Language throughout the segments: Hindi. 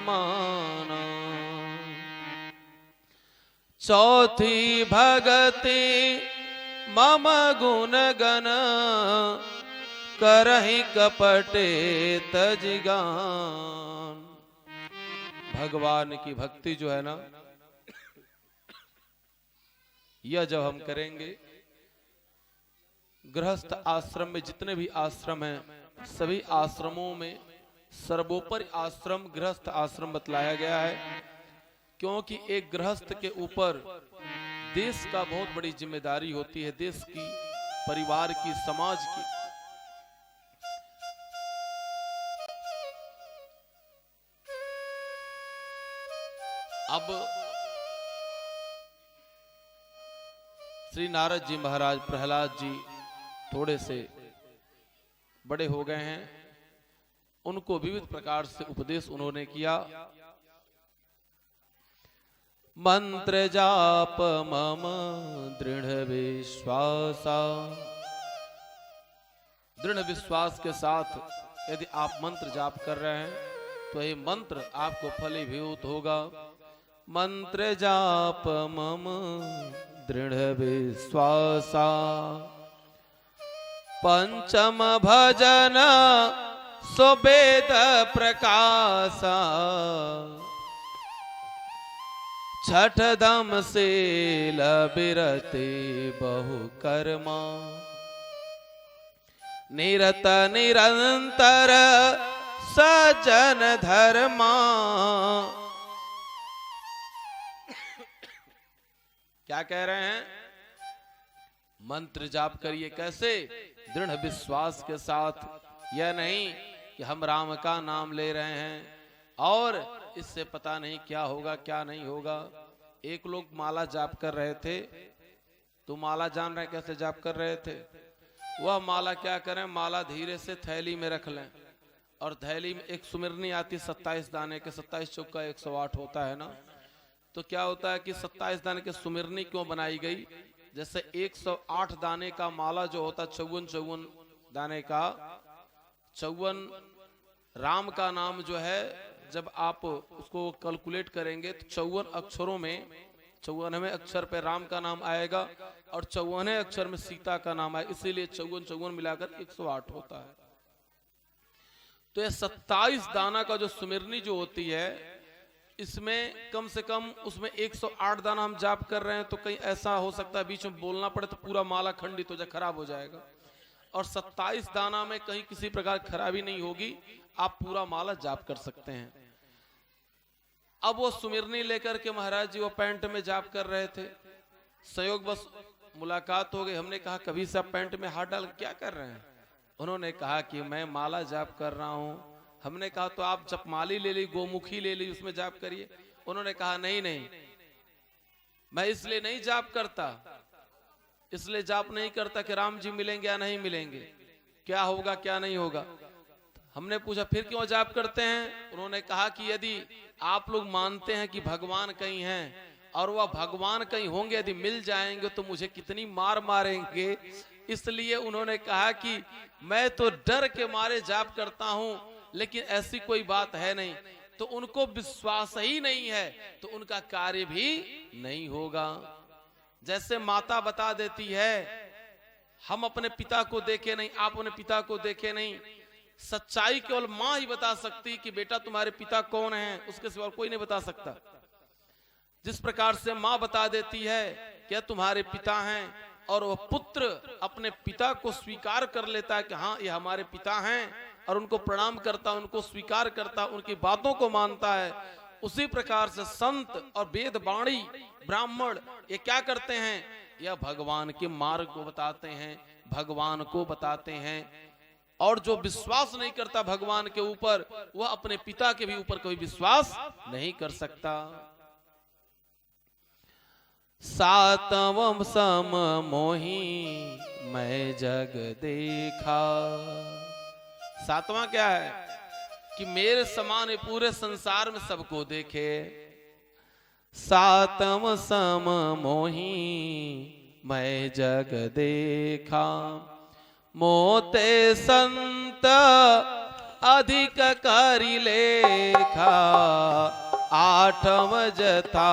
समाना। चौथी भगति मम गुण गण, करहि कपटे तजिगान। भगवान की भक्ति जो है ना, यह जब हम करेंगे, गृहस्थ आश्रम में जितने भी आश्रम हैं, सभी आश्रमों में सर्वोपरि आश्रम गृहस्थ आश्रम बतलाया गया है, क्योंकि एक गृहस्थ के ऊपर देश का बहुत बड़ी जिम्मेदारी होती है, देश की, परिवार की, समाज की। अब श्री नारद जी महाराज, प्रहलाद जी थोड़े से बड़े हो गए हैं, उनको विविध प्रकार से उपदेश उन्होंने किया। मंत्र जाप मम दृढ़ विश्वासा। दृढ़ विश्वास के साथ यदि आप मंत्र जाप कर रहे हैं तो ये मंत्र आपको फलीभूत होगा। मंत्र जाप मम दृढ़ विश्वासा, पंचम भजन सुवेद प्रकाशा, छठ दम शील बिरति बहु कर्मा, निरत निरंतर सजन धर्मा। क्या कह रहे हैं? मंत्र जाप करिए। कैसे? दृढ़ विश्वास के साथ। यह नहीं कि हम राम का नाम ले रहे हैं और इससे पता नहीं क्या होगा क्या नहीं होगा। एक लोग माला जाप कर रहे थे, तो माला जान रहे कैसे जाप कर रहे थे? वह माला क्या करें, माला धीरे से थैली में रख लें और थैली में एक सुमिरनी आती 27 दाने के, 27 चौका 108 होता है ना। तो क्या होता है कि 27 दाने के सुमिरनी क्यों बनाई गई? जैसे 108 दाने का माला जो होता, 54 दाने का, 54 राम का नाम जो है, जब आप उसको कैलकुलेट करेंगे तो 54 अक्षरों में 54वें अक्षर पे राम का नाम आएगा और 54वें अक्षर में सीता का नाम आएगा, इसीलिए 54 मिलाकर 108 होता है। तो यह 27 दाना का जो सुमिरनी जो होती है, इसमें कम से कम उसमें 108 दाना हम जाप कर रहे हैं, तो कहीं ऐसा हो सकता है बीच में बोलना पड़े तो पूरा माला खंडित हो जाए, खराब हो जाएगा। और 27 दाना में कहीं किसी प्रकार खराबी नहीं होगी, आप पूरा माला जाप कर सकते हैं। अब वो सुमिरनी लेकर के महाराज जी वो पैंट में जाप कर रहे थे। संयोग बस मुलाकात हो गई। हमने कहा कभी से आप पैंट में हाथ डाल क्या कर रहे हैं? उन्होंने कहा कि मैं माला जाप कर रहा हूं। हमने कहा तो आप जपमाली ले ली, गोमुखी ले ली, उसमें जाप करिए। उन्होंने कहा नहीं नहीं, मैं इसलिए नहीं जाप करता, इसलिए जाप नहीं करता कि राम जी मिलेंगे या नहीं मिलेंगे, क्या होगा क्या नहीं होगा। हमने पूछा फिर क्यों जाप करते हैं? उन्होंने कहा कि यदि आप लोग मानते हैं कि भगवान कहीं हैं और वह भगवान कहीं होंगे, यदि मिल जाएंगे तो मुझे कितनी मार मारेंगे, इसलिए उन्होंने कहा कि मैं तो डर के मारे जाप करता हूं, लेकिन ऐसी कोई बात है नहीं। तो उनको विश्वास ही नहीं है तो उनका कार्य भी नहीं होगा। जैसे माता बता देती है, हम अपने पिता को देखे नहीं, आप अपने पिता को देखे नहीं, सच्चाई केवल मां ही बता सकती कि बेटा तुम्हारे पिता कौन हैं, उसके सिवा कोई नहीं बता सकता। जिस प्रकार से मां बता देती है कि तुम्हारे पिता हैं, और वह पुत्र अपने पिता को स्वीकार कर लेता है कि हाँ ये हमारे पिता हैं, और उनको प्रणाम करता, उनको स्वीकार करता, उनकी बातों को मानता है। उसी प्रकार से संत और वेद वाणी ब्राह्मण ये क्या करते हैं? यह भगवान के मार्ग को बताते हैं, भगवान को बताते हैं। और जो विश्वास नहीं करता भगवान के ऊपर, वह अपने पिता के भी ऊपर कोई विश्वास नहीं कर सकता। सातवं सम मोही मैं जग देखा। सातवां क्या है? कि मेरे समान पूरे संसार में सबको देखे। सातम सम मोही मैं जग देखा, मोते संत अधिक करी लेखा, आठम जथा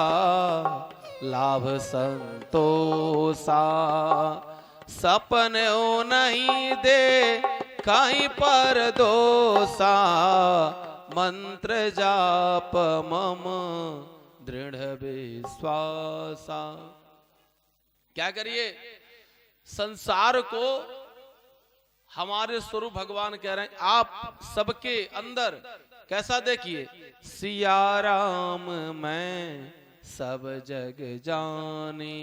लाभ संतोषा। सपने नहीं दे कहीं पर दोषा, मंत्र जाप मम दृढ़ विश्वासा। क्या करिए, संसार को हमारे स्वरूप भगवान कह रहे हैं आप सबके अंदर कैसा देखिए, सिया राम मैं सब जग जाने,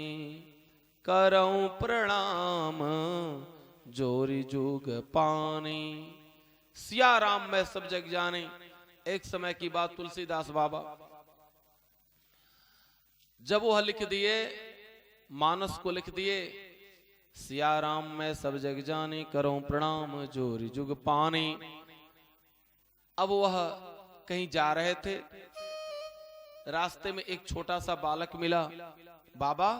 करऊं प्रणाम जोरी जुग पानी। सिया राम मैं सब जग जाने। एक समय की बात, तुलसीदास बाबा जब वह लिख दिए, मानस को लिख दिए, सिया राम मैं सब जग जाने, करूं प्रणाम जोरी जुग पानी। अब वह कहीं जा रहे थे, रास्ते में एक छोटा सा बालक मिला। बाबा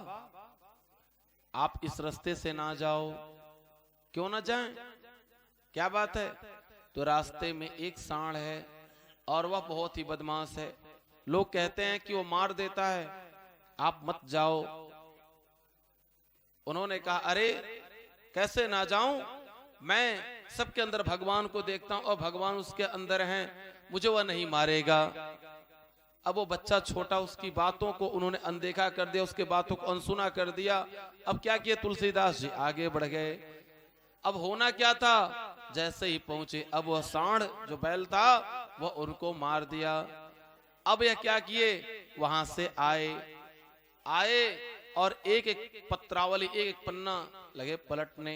आप इस रास्ते से ना जाओ। क्यों ना जाएं, क्या बात है? तो रास्ते में एक सांड है और वह बहुत ही बदमाश है। लोग कहते हैं कि वो मार देता है, आप मत जाओ। उन्होंने कहा अरे कैसे ना जाऊं, मैं सबके अंदर भगवान को देखता हूं और भगवान उसके अंदर हैं, मुझे वह नहीं मारेगा। अब वो बच्चा छोटा, उसकी बातों को उन्होंने अनदेखा कर दिया, उसके बातों को अनसुना कर दिया। अब क्या किया, तुलसीदास जी आगे बढ़ गए। अब होना क्या था, जैसे ही पहुंचे अब वह सांड जो बैल था वह उनको मार दिया। अब यह क्या किए, वहां से आए और एक एक पत्रावली, एक एक पन्ना लगे पलटने।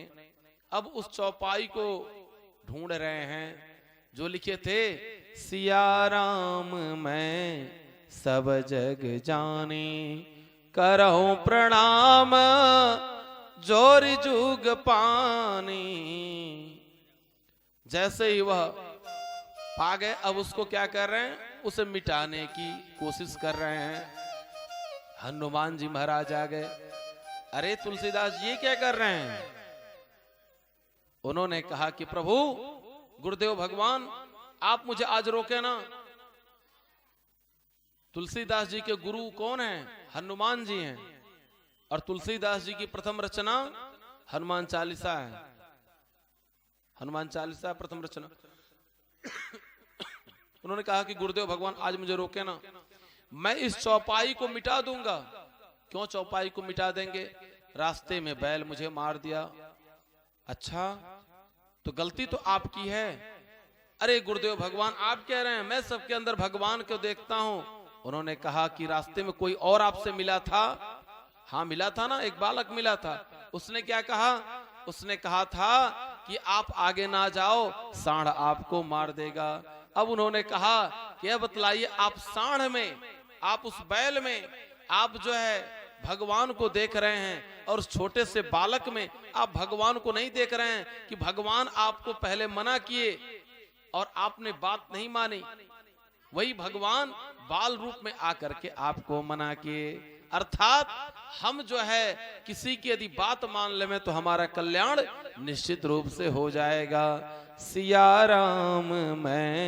अब उस चौपाई को ढूंढ रहे हैं जो लिखे थे, सिया राम मैं सब जग जाने, करहूं प्रणाम जोर जुग पानी। जैसे ही वह पा गए, अब उसको क्या कर रहे हैं, उसे मिटाने की कोशिश कर रहे हैं। हनुमान जी महाराज आ गए, अरे तुलसीदास ये क्या कर रहे हैं? उन्होंने कहा कि प्रभु गुरुदेव भगवान आप मुझे आज रोके ना। तुलसीदास जी के गुरु कौन हैं? हनुमान जी हैं। और तुलसीदास जी की प्रथम रचना हनुमान चालीसा है। हनुमान चालीसा प्रथम रचना। उन्होंने कहा कि गुरुदेव भगवान आज मुझे रोके ना, मैं इस चौपाई को मिटा दूंगा। क्यों चौपाई को मिटा देंगे? रास्ते में बैल मुझे मार दिया। अच्छा तो गलती तो आपकी है। अरे गुरुदेव भगवान आप कह रहे हैं मैं सबके अंदर भगवान को देखता हूं। उन्होंने कहा कि रास्ते में कोई और आपसे मिला था? हाँ मिला था ना, एक बालक मिला था। उसने क्या कहा? उसने कहा था कि आप आगे ना जाओ, सांड आपको मार देगा। अब उन्होंने कहा कि यह बतलाइए, आप सांड में, आप उस बैल में आप जो है भगवान को देख रहे हैं और उस छोटे से बालक में आप भगवान को नहीं देख रहे हैं कि भगवान आपको पहले मना किए और आपने बात नहीं मानी। वही भगवान बाल रूप में आकर के आपको मना किए। अर्थात हम जो है किसी की यदि बात मान ले में तो हमारा कल्याण निश्चित रूप से हो जाएगा। सिया राम मैं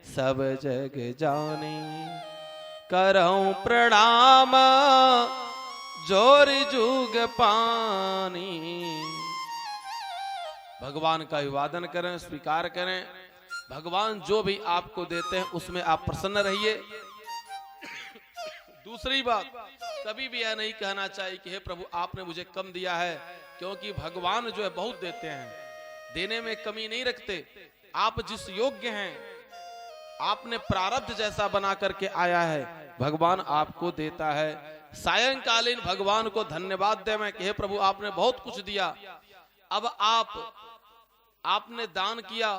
सब जग जाने, करऊं प्रणाम जोर जुग पानी। भगवान का अभिवादन करें, स्वीकार करें। भगवान जो भी आपको देते हैं उसमें आप प्रसन्न रहिए। दूसरी बात, कभी भी यह नहीं कहना चाहिए कि हे प्रभु आपने मुझे कम दिया है, क्योंकि भगवान जो है बहुत देते हैं, देने में कमी नहीं रखते। आप जिस योग्य हैं, आपने प्रारब्ध जैसा बना करके आया है, भगवान आपको देता है। सायंकालीन भगवान को धन्यवाद दे मैं कि हे प्रभु आपने बहुत कुछ दिया। अब आपने दान किया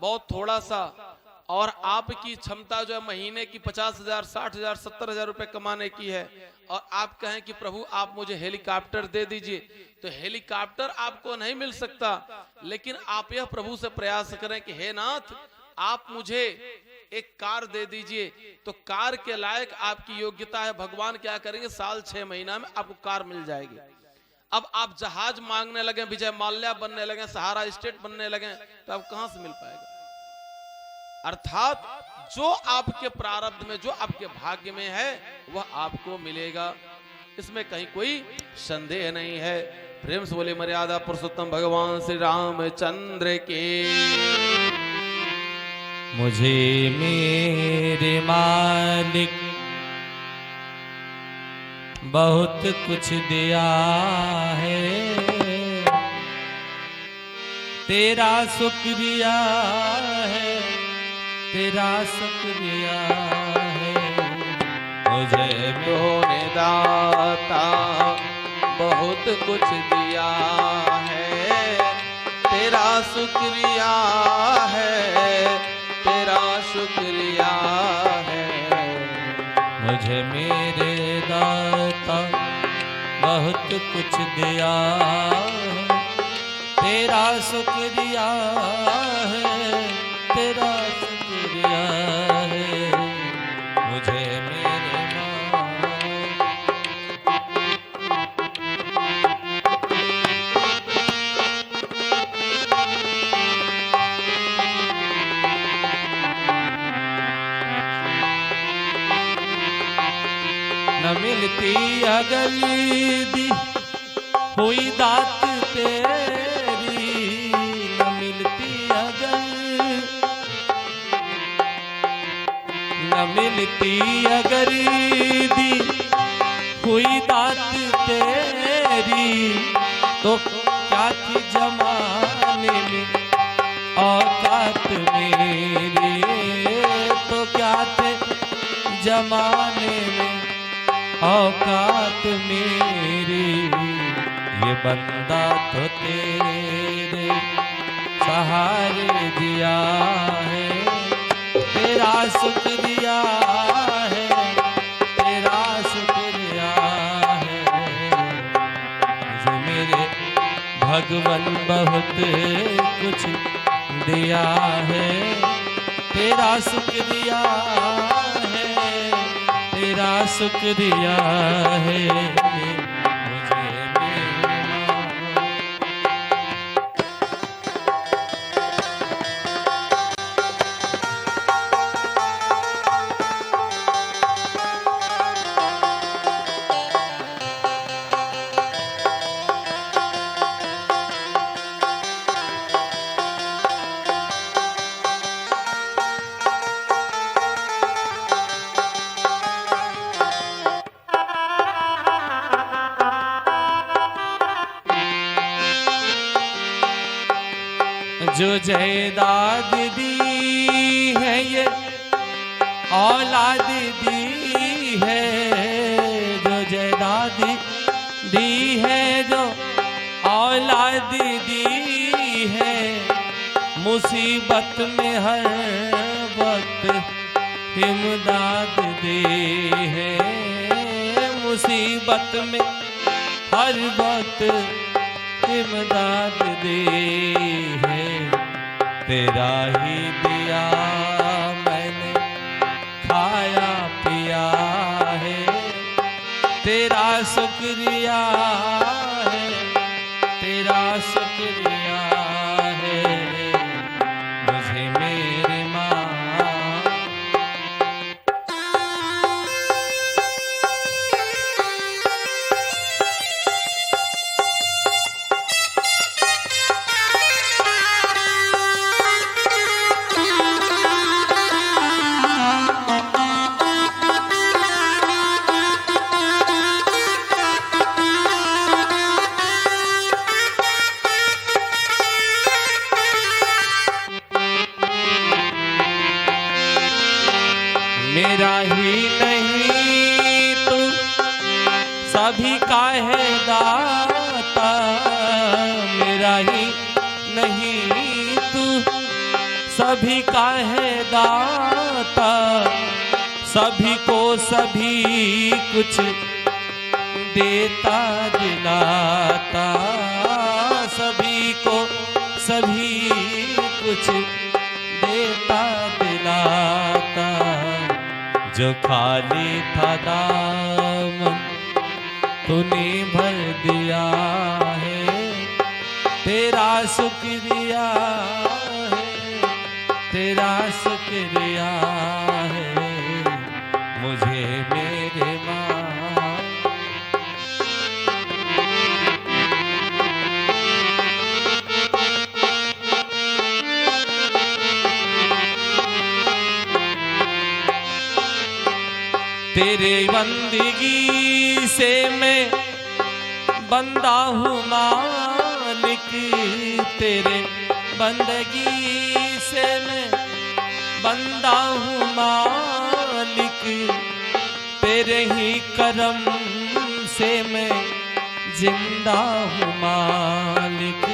बहुत थोड़ा सा, और आपकी क्षमता जो है महीने की 50,000, 60,000, 70,000 रुपए कमाने की है, और आप कहें कि प्रभु आप मुझे हेलीकॉप्टर दे दीजिए, तो हेलीकॉप्टर आपको नहीं मिल सकता। लेकिन आप यह प्रभु से प्रयास करें कि हे नाथ आप मुझे एक कार दे दीजिए, तो कार के लायक आपकी योग्यता है। भगवान क्या करेंगे, साल 6 महीना में आपको कार मिल जाएगी। अब आप जहाज मांगने लगे, विजय माल्या बनने लगे, सहारा स्टेट बनने लगे, तो अब कहां से मिल पाएगा? अर्थात जो आपके प्रारब्ध में, जो आपके भाग्य में है, वह आपको मिलेगा, इसमें कहीं कोई संदेह नहीं है। प्रेम से बोले मर्यादा पुरुषोत्तम भगवान श्री रामचंद्र के। मुझे मेरे मालिक बहुत कुछ दिया है, तेरा शुक्रिया है, तेरा शुक्रिया है। मुझे तूने दाता बहुत कुछ दिया है, तेरा शुक्रिया है, तेरा शुक्रिया है। मुझे मेरे दाता बहुत कुछ दिया है, तेरा शुक्रिया है, तेरा शुक्रिया है। मुझे मेरे न मिलती अगर दी हुई दात तेरी, न मिलती अगर, न मिलती अगर दी हुई दात तेरी, तो क्या थी जमाने में औकात मेरी, तो क्या थे जमाने में औकात मेरी। ये बंदा तो तेरे सहारे दिया है, तेरा शुक्रिया है, तेरा शुक्रिया है। मुझे मेरे भगवन बहुत कुछ दिया है, तेरा शुक्रिया है, तेरा शुक्रिया है। मुझे जो जायदाद दी है ये औलाद दी है, जो जायदाद दी है, जो औलाद दी है, मुसीबत में हर वक्त इमदाद दी है, मुसीबत में हर वक्त इमदाद दी है। तेरा ही दिया मैंने खाया पिया है, तेरा शुक्रिया है, तेरा शुक्रिया है। मुझे मेरे माँ मेरा ही नहीं तू सभी का है दाता, मेरा ही नहीं तू सभी का है दाता, सभी को सभी कुछ देता दिलाता, सभी को सभी कुछ देता दिलाता। जो खाली था दामन तूने भर दिया है, तेरा शुक्रिया है, तेरा शुक्रिया है मुझे मेरे माँ। तेरे बंदगी से मैं बंदा हूँ मालिक, तेरे बंदगी से मैं बंदा हूँ मालिक, तेरे ही करम से मैं जिंदा हूँ मालिक,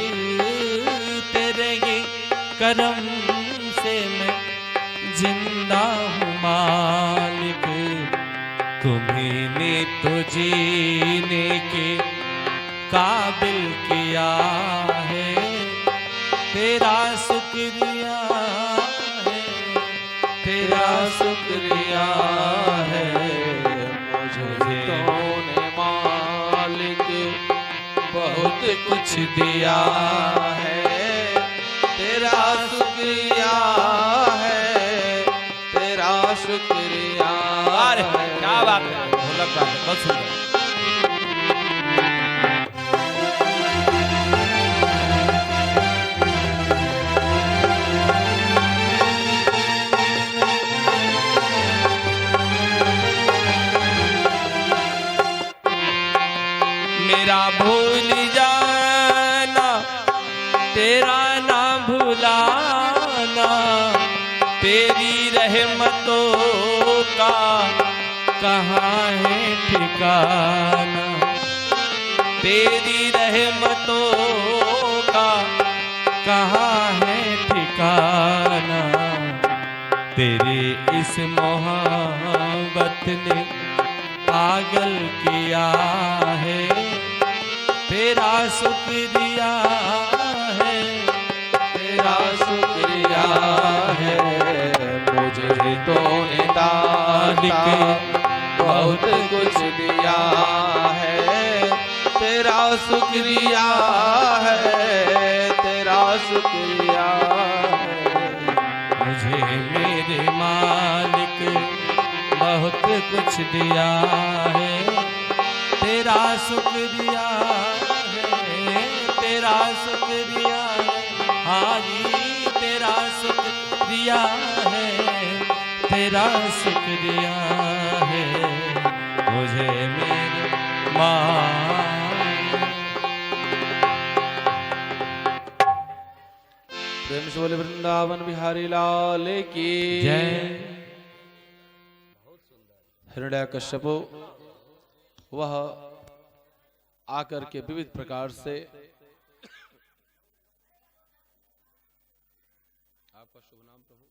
तेरे ही करम से मैं जिंदा हूँ मालिक। तुम्हीं ने तो जीने के काबिल किया है, तेरा शुक्रिया है, तेरा शुक्रिया है मुझे तूने मालिक बहुत कुछ दिया है, तेरा शुक्रिया है, तेरा शुक्रिया। अरे क्या बात है, ढोलक बात है, बहुत सुंदर। मेरा भूल जाना तेरा ना भुलाना, तेरी रहमतों का कहाँ है ठिकाना, तेरी रहमतों का कहाँ है ठिकाना, तेरी इस मोहब्बत ने पागल किया है, तेरा शुक्रिया है, तेरा शुक्रिया है मुझे तूने दाता बहुत कुछ दिया है, तेरा शुक्रिया है, तेरा शुक्रिया है मुझे मेरे मालिक बहुत कुछ दिया है, तेरा शुक्रिया है, तेरा शुक्रिया है, हाजी तेरा शुक्रिया है, तेरा शुक्रिया है मुझे मेरे माँ। प्रेम से बोले वृंदावन बिहारी लाल की जय। हिरण्यकश्यपु वह आकर के विविध प्रकार से आपका शुभ नाम प्रभु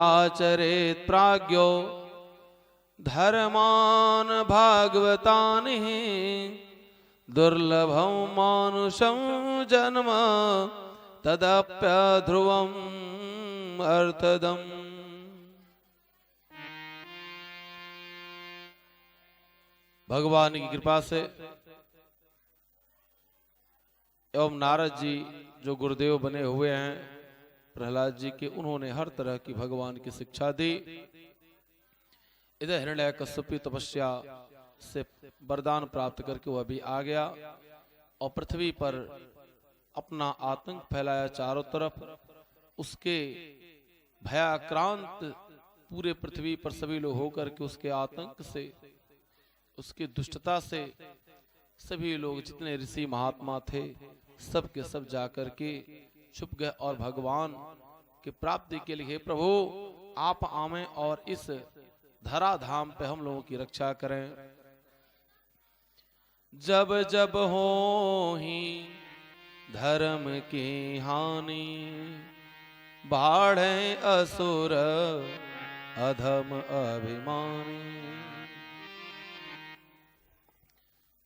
आचरेत प्राज्ञो धर्मान भागवतान दुर्लभम मानुषम जन्म तदप्य ध्रुवम अर्थदम। भगवान की कृपा से एवं नारद जी जो गुरुदेव बने हुए हैं प्रहलाद जी के, उन्होंने हर तरह की भगवान की शिक्षा दी। इधर हिरण्यकश्यप तपस्या से वरदान प्राप्त करके वह भी आ गया और पृथ्वी पर अपना आतंक फैलाया चारों तरफ। उसके भयाक्रांत पूरे पृथ्वी पर सभी लोग होकर के उसके आतंक से, उसकी दुष्टता से सभी लोग जितने ऋषि महात्मा थे सब के सब जाकर के छुप गए और भगवान की प्राप्ति के लिए प्रभु आप आवें और इस धरा धाम पे हम लोगों की रक्षा करें। जब जब हो ही धर्म की हानि बाढ़े असुर अधम अभिमानी।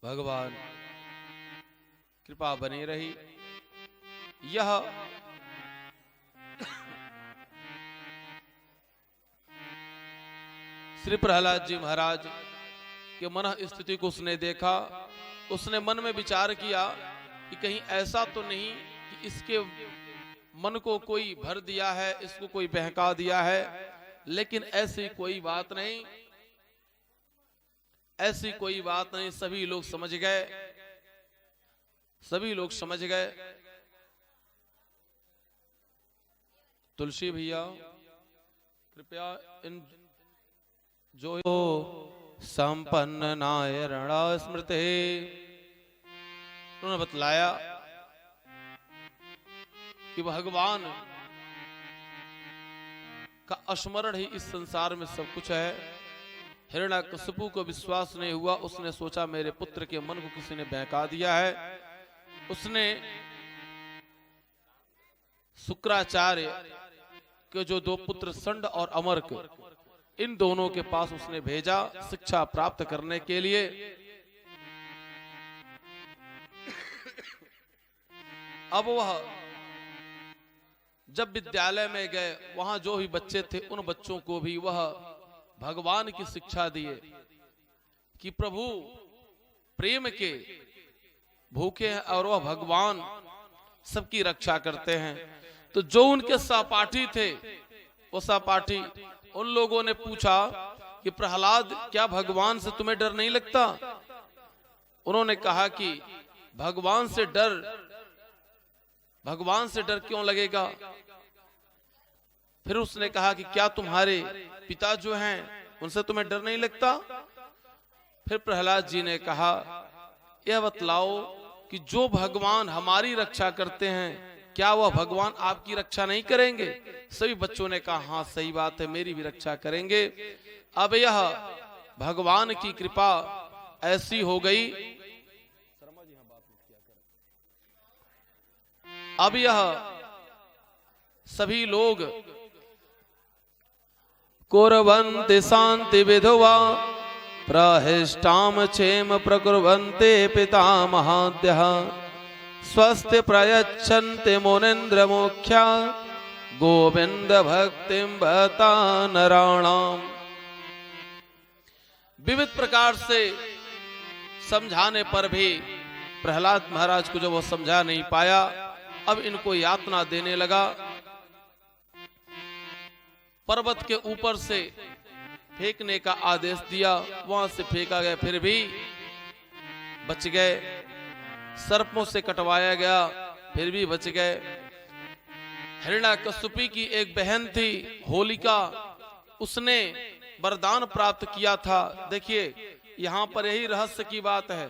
भगवान कृपा बनी रही। यह श्री प्रहलाद जी महाराज के मन स्थिति को उसने देखा। उसने मन में विचार किया कि कहीं ऐसा तो नहीं कि इसके मन को कोई भर दिया है, इसको कोई बहका दिया है, लेकिन ऐसी कोई बात नहीं, ऐसी कोई बात नहीं। सभी लोग समझ गए, सभी लोग समझ गए। तुलसी भैया कृपया इन जो संपन्न नारायण स्मृति, उन्होंने बतलाया कि भगवान का स्मरण ही इस संसार में सब कुछ है। हिरण्याकशिपु को विश्वास नहीं हुआ, उसने सोचा मेरे पुत्र के मन को किसी ने बहका दिया है। उसने शुक्राचार्य के जो दो पुत्र संड और अमर्क, इन दोनों के पास उसने भेजा शिक्षा प्राप्त करने के लिए। अब वह जब विद्यालय में गए, वहां जो भी बच्चे थे उन बच्चों को भी वह भगवान की शिक्षा दिए कि प्रभु प्रेम के भूखे हैं और वह भगवान सबकी रक्षा करते हैं। तो जो उनके सहपाठी थे, वो सहपाठी, उन लोगों ने पूछा कि प्रहलाद, क्या भगवान से तुम्हें डर नहीं लगता? उन्होंने कहा कि भगवान से डर क्यों लगेगा? फिर उसने कहा कि क्या तुम्हारे पिता जो हैं उनसे तुम्हें डर नहीं लगता? फिर प्रहलाद जी ने कहा, यह बतलाओ कि जो भगवान हमारी रक्षा करते हैं, क्या वह भगवान आपकी रक्षा नहीं करेंगे? सभी बच्चों ने कहा, हाँ सही बात है, मेरी भी रक्षा करेंगे। अब यह भगवान की कृपा ऐसी हो गई, अब यह सभी लोग कुर्वन्ति शांति विधवा प्रहिष्टाम क्षेम प्रकुर्वन्ते पितामहाद्यः स्वस्ति प्रयच्छन्ति मुनीन्द्र मोख्या गोविंद भक्तिं भता नराणाम। विविध प्रकार से समझाने पर भी प्रहलाद महाराज को जब वो समझा नहीं पाया, अब इनको यातना देने लगा। पर्वत के ऊपर से फेंकने का आदेश दिया, वहां से फेंका गया, फिर भी बच गए। सर्पों से कटवाया गया, फिर भी बच गए। हिरण्याकशिपु की एक बहन थी होलिका, उसने वरदान प्राप्त किया था। देखिए यहाँ पर यही रहस्य की बात है,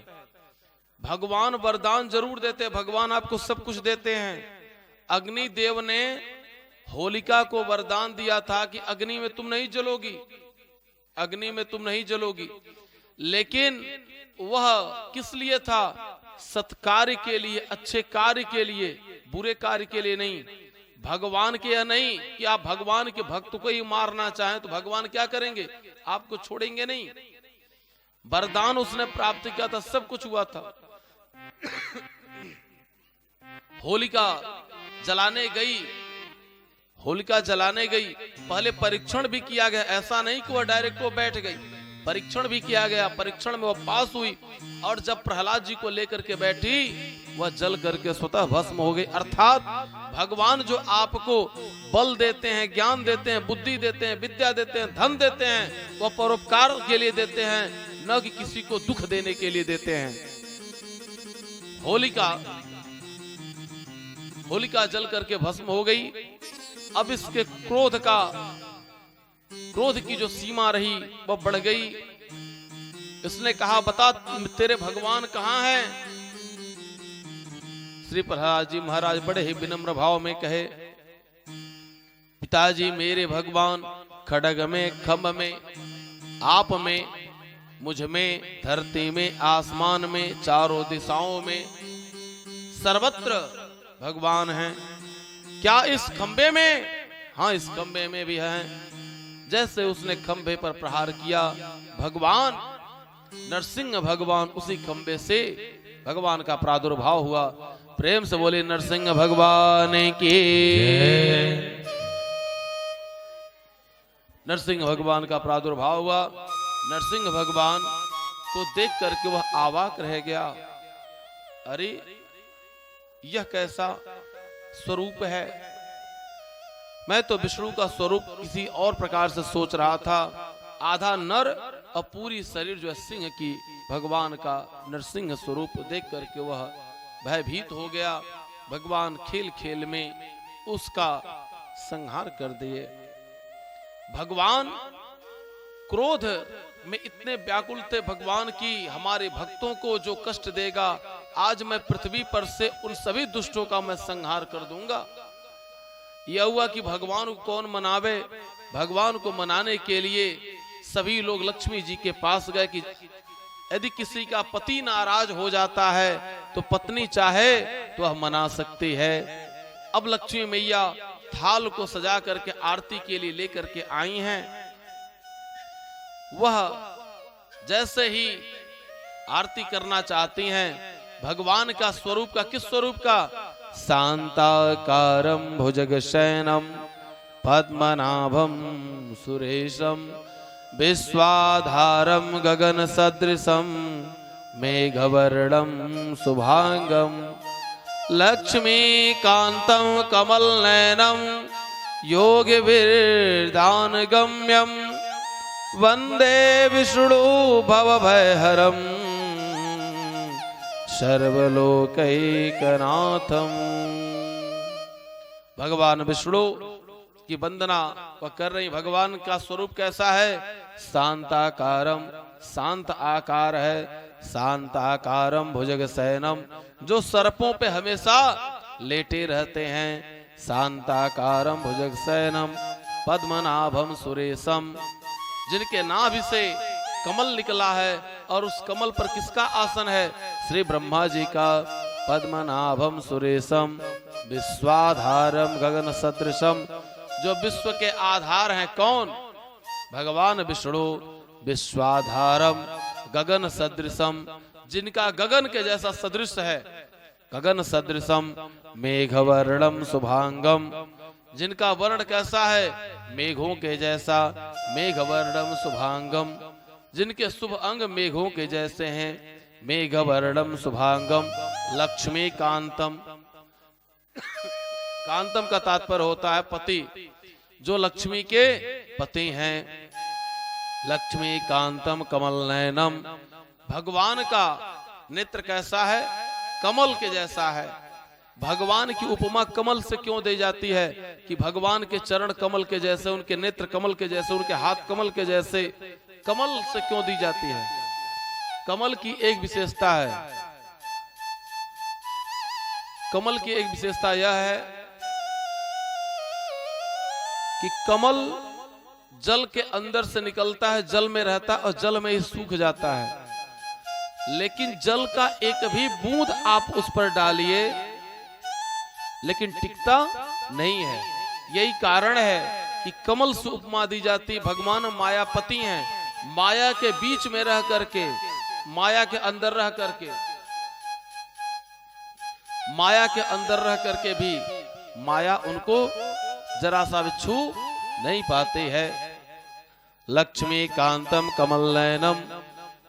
भगवान वरदान जरूर देते, भगवान आपको सब कुछ देते हैं। अग्निदेव ने होलिका को वरदान दिया था कि अग्नि में तुम नहीं जलोगी, अग्नि में तुम नहीं जलोगी, लेकिन वह किस लिए था? सत्कार्य के लिए, अच्छे कार्य के लिए, बुरे कार्य के लिए नहीं। भगवान के यह नहीं कि आप भगवान के भक्त को ही मारना चाहें तो भगवान क्या करेंगे? आपको छोड़ेंगे नहीं। वरदान उसने प्राप्त किया था, सब कुछ हुआ था। होलिका जलाने गई, होलिका जलाने गई, पहले परीक्षण भी किया गया, ऐसा नहीं कि वह डायरेक्ट वो बैठ गई, परीक्षण भी किया गया। परीक्षण में वह पास हुई, और जब प्रहलाद जी को लेकर के बैठी, वह जल करके स्वतः भस्म हो गई। अर्थात भगवान जो आपको बल देते हैं, ज्ञान देते हैं, बुद्धि देते हैं, विद्या देते हैं, धन देते हैं, वह परोपकार के लिए देते हैं, न कि किसी को दुख देने के लिए देते हैं। होलिका जल करके भस्म हो गई। अब इसके क्रोध की जो सीमा रही वह बढ़ गई। इसने कहा, बता तेरे भगवान कहाँ हैं? श्री प्रहलाद जी महाराज बड़े ही विनम्र भाव में कहे, पिताजी मेरे भगवान खड्ग में, खम्भ में, आप में, मुझ में, धरती में, आसमान में, चारों दिशाओं में, सर्वत्र भगवान हैं। क्या इस खंबे में? हाँ, इस खंबे में भी हैं। जैसे उसने खंबे पर प्रहार किया, भगवान नरसिंह भगवान उसी खंबे से भगवान का प्रादुर्भाव हुआ। प्रेम से बोले नरसिंह भगवान की। नरसिंह भगवान का प्रादुर्भाव हुआ। नरसिंह भगवान को देख करके वह अवाक रह गया। अरे यह कैसा स्वरूप है? मैं तो विष्णु का स्वरूप किसी और प्रकार से सोच रहा था। आधा नर और पूरी शरीर जो है सिंह की, भगवान का नरसिंह स्वरूप देख करके वह भयभीत हो गया। भगवान खेल खेल में उसका संहार कर दिए। भगवान क्रोध में इतने व्याकुल थे भगवान की, हमारे भक्तों को जो कष्ट देगा, आज मैं पृथ्वी पर से उन सभी दुष्टों का मैं संहार कर दूंगा। यह हुआ कि भगवान को कौन मनावे। भगवान को मनाने के लिए सभी लोग लक्ष्मी जी के पास गए कि यदि किसी का पति नाराज हो जाता है तो पत्नी चाहे तो वह मना सकती है। अब लक्ष्मी मैया थाल को सजा करके आरती के लिए लेकर के आई हैं। वह जैसे ही आरती करना चाहती हैं, भगवान का स्वरूप का, किस स्वरूप का? शांताकारं भुजगशयनं पद्मनाभं सुरेशं विश्वाधारं गगनसदृशं मेघवर्णं शुभांगं लक्ष्मीकान्तं कमलनयनं योगिभिर्ध्यानगम्यं वन्दे विष्णु भवभयहरं सर्वलोकैकनाथं। भगवान विष्णु की वंदना वह कर रही। भगवान का स्वरूप कैसा है? शांताकारम, शांत आकार है। शांताकारम भुजगशयनम, जो सर्पों पे हमेशा लेटे रहते हैं। शांताकारम भुजगशयनम पद्मनाभम सुरेशम, जिनके नाभि से कमल निकला है और उस कमल पर किसका आसन है? श्री ब्रह्मा जी का। पद्मनाभम सुरेशम विश्वाधारम गगन सदृशम, जो विश्व के आधार हैं। कौन? भगवान विष्णु। विश्वाधारम गगन सदृशम, जिनका गगन के जैसा सदृश है। गगन सदृशम मेघवर्णम शुभांगम, जिनका वर्ण कैसा है? मेघों के जैसा। मेघवर्णम शुभांगम, जिनके शुभ अंग मेघों के जैसे हैं। मेघवर्णम शुभांगम लक्ष्मी कांतम, कांतम का तात्पर्य होता है पति, जो लक्ष्मी के पति हैं। लक्ष्मी कांतम कमल नयनम, भगवान का नेत्र कैसा है? कमल के जैसा है। भगवान की उपमा कमल से क्यों दी जाती है? कि भगवान के चरण कमल के जैसे, उनके नेत्र कमल के जैसे, उनके हाथ कमल के जैसे। कमल से क्यों दी जाती है? कमल की एक विशेषता है, कमल की एक विशेषता यह है कि कमल जल के अंदर से निकलता है, जल में रहता है और जल में ही सूख जाता है। लेकिन जल का एक भी बूंद आप उस पर डालिए लेकिन टिकता नहीं है। यही कारण है कि कमल से उपमा दी जाती। भगवान मायापति हैं, माया के बीच में रह करके, माया के अंदर रह करके, माया के अंदर रह करके भी माया उनको जरा सा भी छू नहीं पाते है। लक्ष्मी कांतम कमल नयनम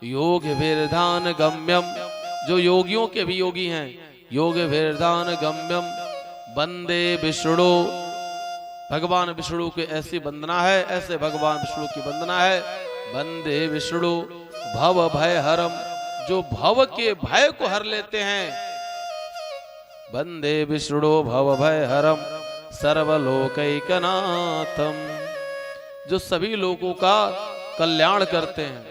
योग विरधान गम्यम, जो योगियों के भी योगी हैं। योग विरधान गम्यम वंदे विष्णु, भगवान विष्णु की ऐसी वंदना है, ऐसे भगवान विष्णु की वंदना है। वंदे विष्णु भव भय हरम, जो भव के भय को हर लेते हैं। वंदे विष्णु भव भय हरम सर्वलोकैकनाथम, जो सभी लोगों का कल्याण करते हैं।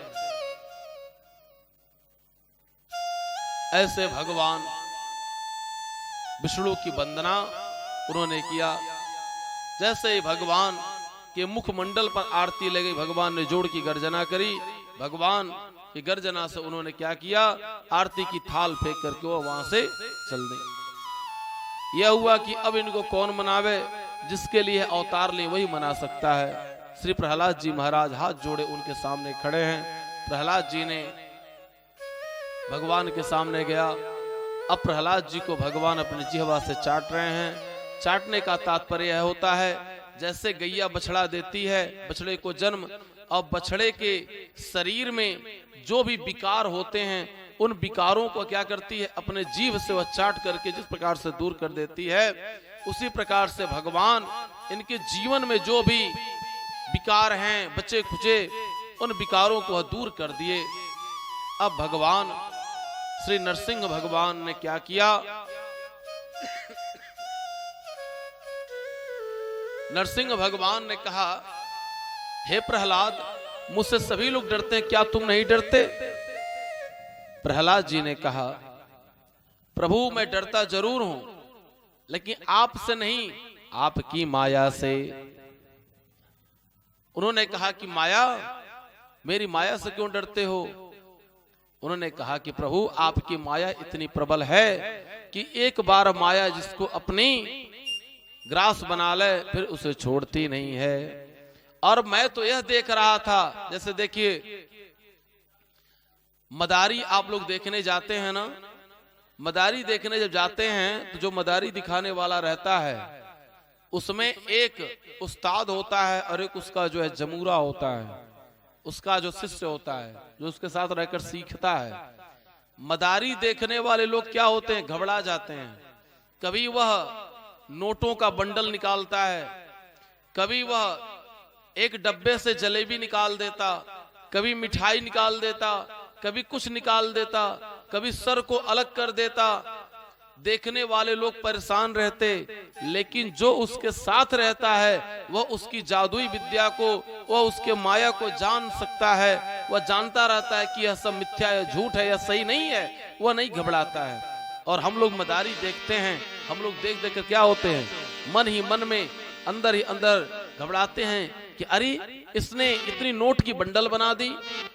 ऐसे भगवान विष्णु की वंदना उन्होंने किया। जैसे ही भगवान के मुखमंडल पर आरती लगी, भगवान ने जोड़ की गर्जना करी। भगवान की गर्जना से उन्होंने क्या किया? आरती की थाल फेंक करके वो वहां से चल दी। यह हुआ कि अब इनको कौन मनावे? जिसके लिए अवतार ले वही मना सकता है। श्री प्रहलाद जी महाराज हाथ जोड़े उनके सामने खड़े हैं। प्रहलाद जी ने भगवान के सामने गया। अब प्रहलाद जी को भगवान अपनी जिह्वा से चाट रहे हैं। चाटने का तात्पर्य यह होता है जैसे गैया बछड़ा देती है बछड़े को जन्म, और बछड़े के शरीर में जो भी विकार होते हैं उन विकारों को क्या करती है? अपने जीभ से वह चाट करके जिस प्रकार से दूर कर देती है, उसी प्रकार से भगवान इनके जीवन में जो भी विकार हैं, बचे खुचे, उन विकारों को दूर कर दिए। अब भगवान श्री नरसिंह भगवान ने क्या किया? नरसिंह भगवान ने कहा, हे प्रहलाद, मुझसे सभी लोग डरते हैं, क्या तुम नहीं डरते? प्रहलाद जी ने कहा, प्रभु मैं डरता जरूर हूं, लेकिन आपसे नहीं, आपकी माया से। उन्होंने कहा कि माया, मेरी माया से क्यों डरते हो? उन्होंने कहा कि प्रभु आपकी माया इतनी प्रबल है कि एक बार माया जिसको अपनी ग्रास बना ले फिर उसे छोड़ती नहीं है। और मैं तो यह देख रहा था, जैसे देखिए मदारी आप लोग देखने जाते हैं ना, मदारी देखने जब जाते हैं तो जो मदारी दिखाने वाला रहता है उसमें एक उस्ताद होता है और एक उसका जो है जमूरा होता है, उसका जो शिष्य होता है जो उसके साथ रहकर सीखता है। मदारी देखने वाले लोग क्या होते हैं, घबरा जाते हैं। कभी वह नोटों का बंडल निकालता है, कभी वह एक डब्बे से जलेबी निकाल देता, कभी मिठाई निकाल देता, कभी कुछ निकाल देता, कभी सर को अलग कर देता। देखने वाले लोग परेशान रहते, लेकिन जो उसके साथ रहता है वह उसकी जादुई विद्या को, वह उसके माया को जान सकता है। वह जानता रहता है कि यह सब मिथ्या है, झूठ है, यह सही नहीं है। वह नहीं घबराता है। और हम लोग मदारी देखते हैं, हम लोग देख देख कर क्या होते हैं, मन ही मन में अंदर ही अंदर घबराते हैं कि अरे इसने इतनी नोट की बंडल बना दी,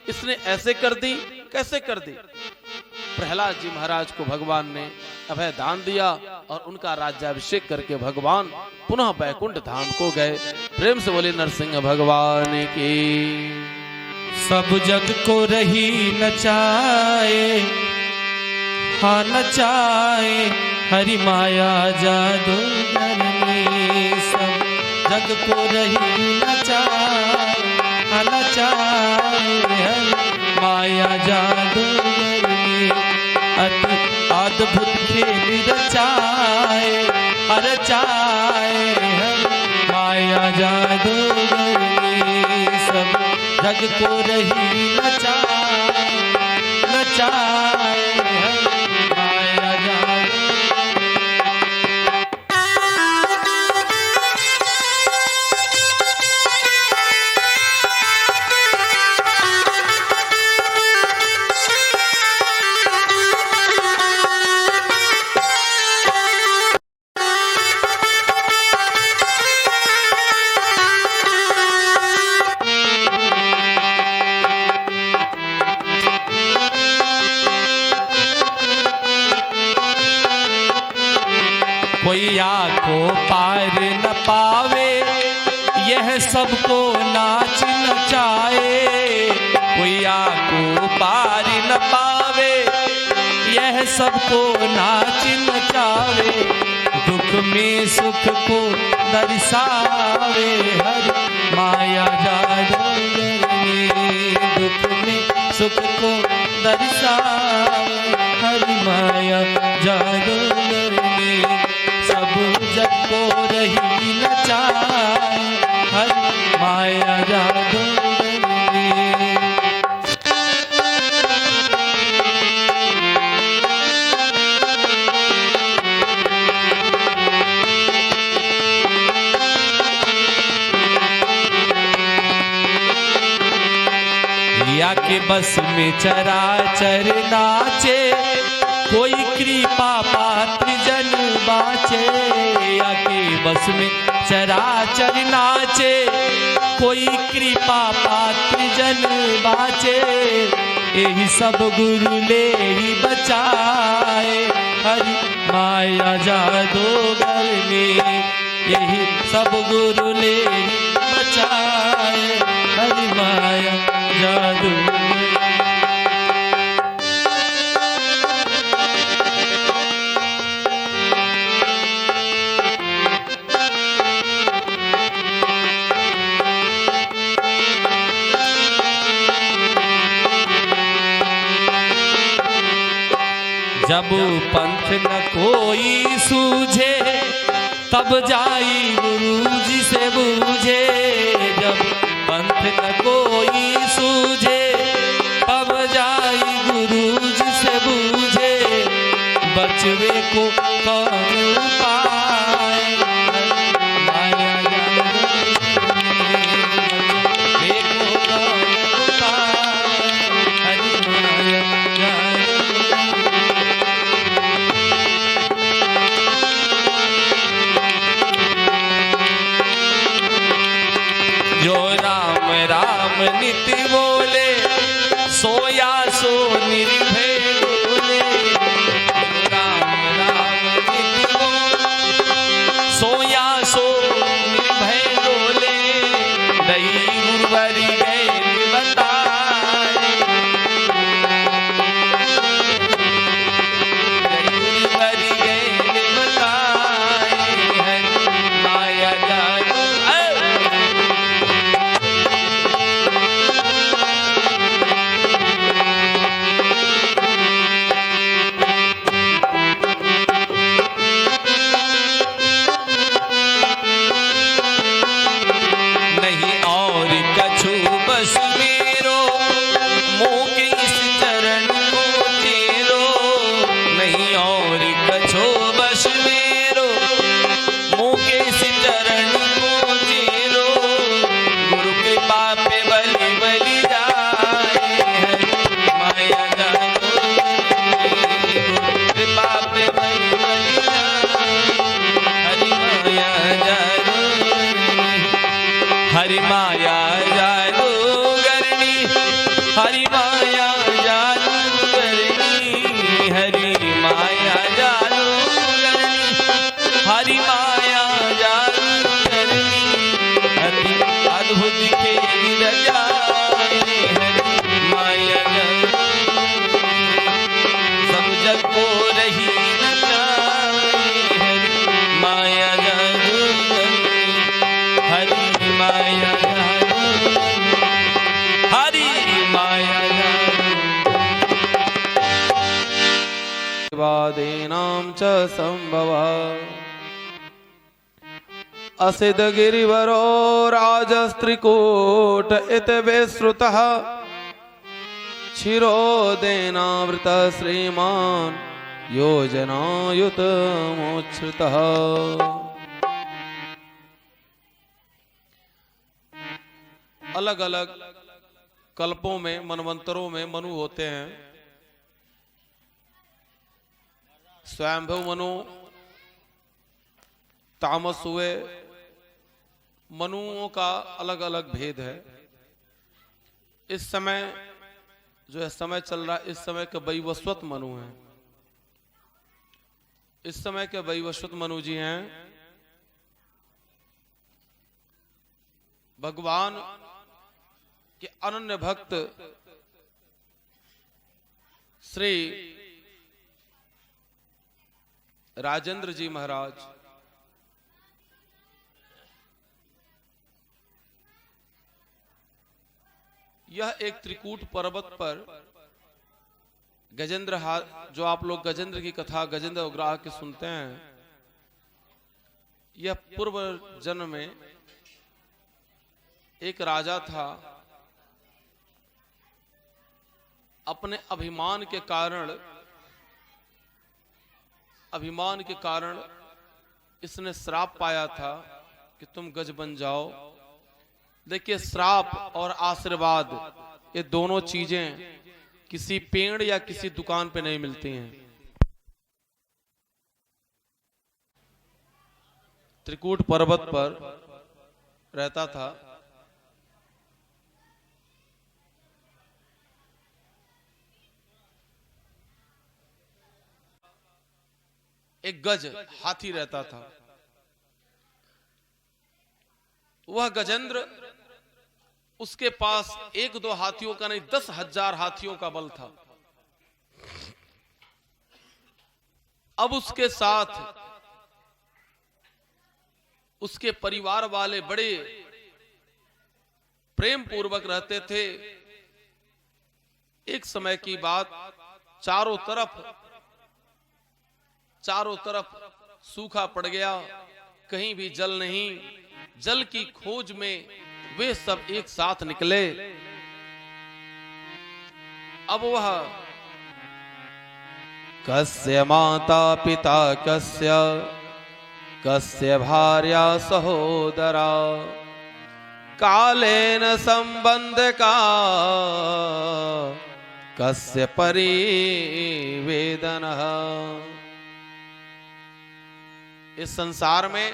इसने ऐसे कर दी, कैसे कर दी। प्रहलाद जी महाराज को भगवान ने अभय दान दिया और उनका राज्याभिषेक करके भगवान पुनः बैकुंठ धाम को गए। प्रेम से बोले नरसिंह भगवान की। सब जग को रही नचाए, हाँ नचाए हरि माया जादूगर ने। सब जग को रही नचाए, हाँ नचाए हरि माया जादूगर ने। अति अद्भुत खेल रचाए, रचाए हरि माया जादूगर ने। सब जग को रही नचाए, नचाए हरि माया जादूगर। कोई आँखों पार न पावे, यह सबको नाच नचाए। कोई आँखों पार न पावे, यह सबको नाच नचावे। दुख में सुख को दर्शावे हरि माया जादूगर ने। दुख में सुख को दर्शावे हरि माया जादूगर ने। सब जग को रही नचाए हरि माया जादूगर ने। या के बस में चराचर नाचे, कोई कृपा पात्र जन बाचे। या के बस में चराचर नाचे, कोई कृपा पात्र जन बाचे। यही सब गुरु ले ही बचाए हरि माया जादूगर ने। यही सब गुरु ले ही बचाए हरि माया जादूगर। जब पंथ न कोई सूझे, तब जाई गुरु जी से बूझे, जब पंथ न कोई सूझे, तब जाई गुरु जी से बूझे, बचवे को कौन उपाय, माया बचवे को कौन उपाय, हरि माया जो राम राम नित्य बोले, सोया सो निर्भय डोले। जो राम राम नित्य बोले, सोया सो निर्भय डोले। दई गुरुवरि गए बताए, दई गुरुवरि गए बताए, हरि माया जादू बस मेरो, मोह के इस चरण को तेरो, नहीं और कछो बस मेरो, मोह के इस चरण को तेरो। गुरु कृपा पे बलि बलि जाए, माया जानो, गुरु कृपा पे बलि बलि जाए, हरि माया जानो, हरि माया जानो करनी, हरि माया जादू करनी, हरि माया जादू करनी, हरि माया जादू करनी। अति अद्भुत खेल रचाए, हरि माया जादू, सब जग को रही नचाए, हरि माया जादू करनी, हरि माया वादीनां च संभवः। असिद गिरिवरो राजस्त्रिकूट इति विश्रुतः, क्षीरोदेनावृत श्रीमान् योजनायुतमुच्छ्रितः। अलग अलग कल्पों में, मनवंतरों में मनु होते हैं। स्वयंभू मनु तामस हुए। मनुओं का अलग अलग भेद है। इस समय जो है समय चल रहा है, इस समय के वैवस्वत मनु हैं। इस समय के वैवस्वत मनु जी हैं भगवान के अनन्य भक्त श्री राजेंद्र जी महाराज। यह एक त्रिकूट पर्वत पर गजेंद्र, जो आप लोग गजेंद्र की कथा गजेंद्र उग्राह के सुनते हैं, यह पूर्व जन्म में एक राजा था। अपने अभिमान के कारण इसने श्राप पाया था कि तुम गज बन जाओ। देखिए, श्राप और आशीर्वाद ये दोनों चीजें किसी पेड़ या किसी दुकान पे नहीं मिलती हैं। त्रिकूट पर्वत पर रहता था। एक गज हाथी रहता था। वह गजेंद्र, उसके पास एक दो हाथियों का नहीं 10,000 हाथियों का बल था। अब उसके साथ उसके परिवार वाले बड़े प्रेम पूर्वक रहते थे। एक समय की बात, चारों तरफ सूखा पड़ गया। कहीं भी जल नहीं, जल की खोज में वे सब एक साथ निकले। अब वह कस्य माता पिता कस्य, कस्य भार्या सहोदरा, कालेन संबंध का कस्य परिवेदनः। इस संसार में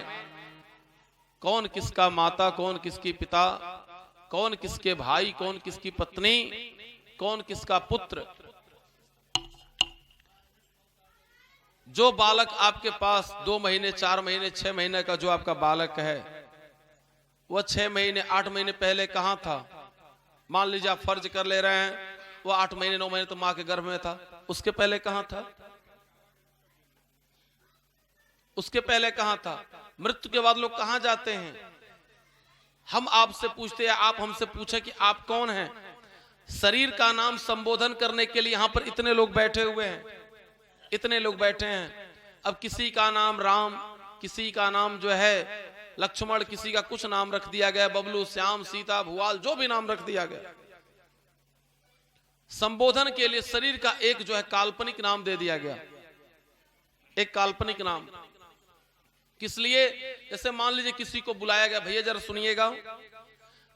कौन किसका माता, कौन किसकी पिता, कौन किसके भाई, कौन किसकी पत्नी, कौन किसका पुत्र। जो बालक आपके पास 2 महीने, 4 महीने, 6 महीने का जो आपका बालक है, वह 6 महीने, 8 महीने पहले कहां था? मान लीजिए आप फर्ज कर ले रहे हैं वो 8 महीने, 9 महीने तो मां के गर्भ में था, उसके पहले कहां था? उसके पहले कहां था? मृत्यु के बाद लोग कहां जाते हैं? हम आपसे पूछते हैं, आप हमसे पूछे कि आप कौन हैं? शरीर का नाम संबोधन करने के लिए यहां पर इतने लोग बैठे हुए हैं, इतने लोग बैठे हैं। अब किसी का नाम राम, किसी का नाम जो है लक्ष्मण, किसी का कुछ नाम रख दिया गया, बबलू, श्याम, सीता, भुआल, जो भी नाम रख दिया गया। संबोधन के लिए शरीर का एक जो है काल्पनिक नाम दे दिया गया, एक काल्पनिक नाम। किस लिए? जैसे मान लीजिए किसी को बुलाया गया, भैया जरा सुनिएगा,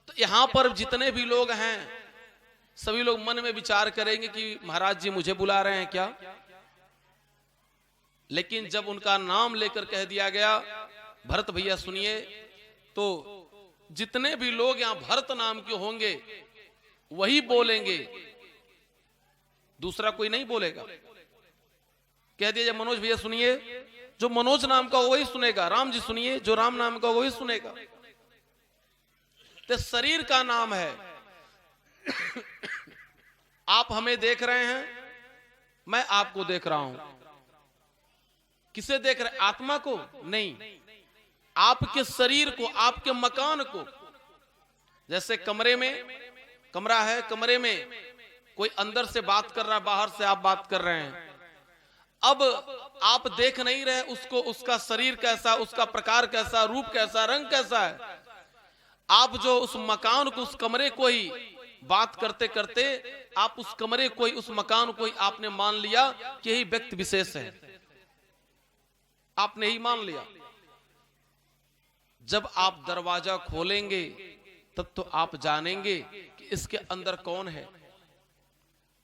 तो यहां पर जितने भी लोग हैं सभी लोग मन में विचार करेंगे कि महाराज जी मुझे बुला रहे हैं क्या? लेकिन जब उनका नाम लेकर कह दिया गया, भरत भैया सुनिए, तो जितने भी लोग यहां भरत नाम के होंगे वही बोलेंगे, दूसरा कोई नहीं बोलेगा। कह दिया मनोज भैया सुनिए, जो मनोज नाम का वही सुनेगा। राम जी सुनिए, जो राम नाम का वही सुनेगा। तो शरीर का नाम है। आप हमें देख रहे हैं, मैं आपको देख रहा हूं। किसे देख रहे? आत्मा को नहीं, आपके शरीर को, आपके मकान को। जैसे कमरे में, कमरा है, कमरे में कोई अंदर से बात कर रहा है, बाहर से आप बात कर रहे हैं। अब आप देख नहीं रहे उसको, उसका शरीर कैसा, उसका प्रकार कैसा, रूप कैसा, रंग कैसा है। आप जो उस मकान को, उस कमरे को ही बात करते करते आप उस कमरे को ही, उस मकान को ही आपने मान लिया कि यही व्यक्ति विशेष है, आपने ही मान लिया। जब आप दरवाजा खोलेंगे तब तो आप जानेंगे कि इसके अंदर कौन है।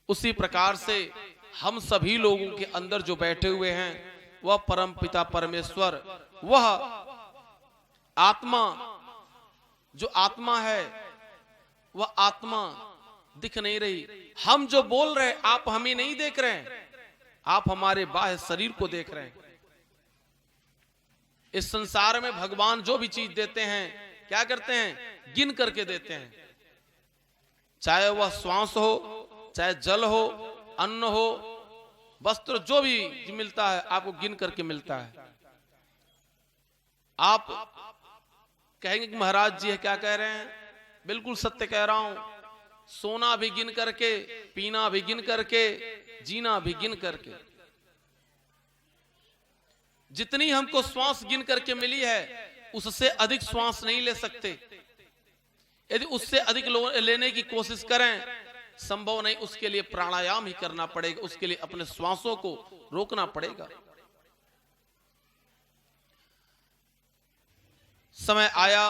उसी प्रकार से हम सभी लोगों के अंदर जो बैठे हुए हैं वह परम पिता परमेश्वर, वह आत्मा, जो आत्मा है वह आत्मा दिख नहीं रही। हम जो बोल रहे हैं आप हमें नहीं देख रहे हैं, आप हमारे बाह्य शरीर को देख रहे हैं। इस संसार में भगवान जो भी चीज देते हैं क्या करते हैं? गिन करके देते हैं। चाहे वह श्वास हो, चाहे जल हो, अन्न हो, वस्त्र, जो भी मिलता है आपको गिन करके मिलता है। आप कहेंगे कि महाराज जी क्या कह रहे हैं? बिल्कुल सत्य कह रहा हूं। सोना भी गिन करके, पीना भी गिन करके, जीना भी गिन करके। जितनी हमको श्वास गिन करके मिली है उससे अधिक श्वास नहीं ले सकते। यदि उससे अधिक लेने की कोशिश करें संभव नहीं, उसके लिए प्राणायाम ही करना पड़ेगा, उसके लिए अपने श्वासों को रोकना पड़ेगा। समय आया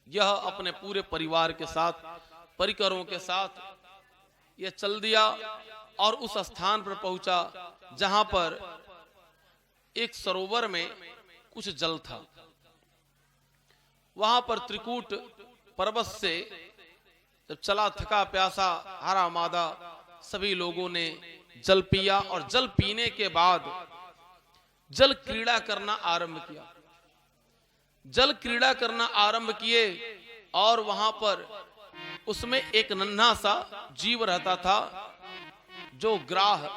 यह अपने पूरे परिवार के साथ, परिकरों के साथ यह चल दिया और उस स्थान पर पहुंचा जहां पर एक सरोवर में कुछ जल था। वहां पर त्रिकूट पर्वत से जब चला, थका प्यासा, हारा मादा सभी लोगों ने जल पिया और जल पीने के बाद जल क्रीड़ा करना आरंभ किया। जल क्रीड़ा करना आरंभ किए और वहां पर उसमें एक नन्हा सा जीव रहता था जो ग्राह,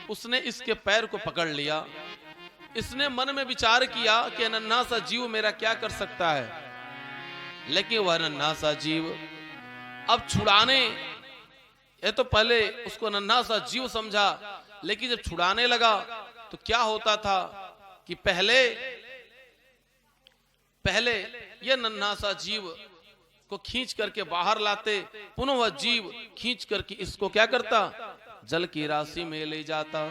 उसने इसके पैर को पकड़ लिया। इसने मन में विचार किया कि नन्हा सा जीव मेरा क्या कर सकता है, लेकिन वह नन्हा सा जीव अब छुड़ाने, ये तो पहले उसको नन्हा सा जीव समझा, लेकिन जब छुड़ाने लगा तो क्या होता था कि पहले ये नन्हा सा जीव को खींच करके बाहर लाते, पुनः वह जीव खींच करके इसको क्या करता, जल की राशि में ले जाता।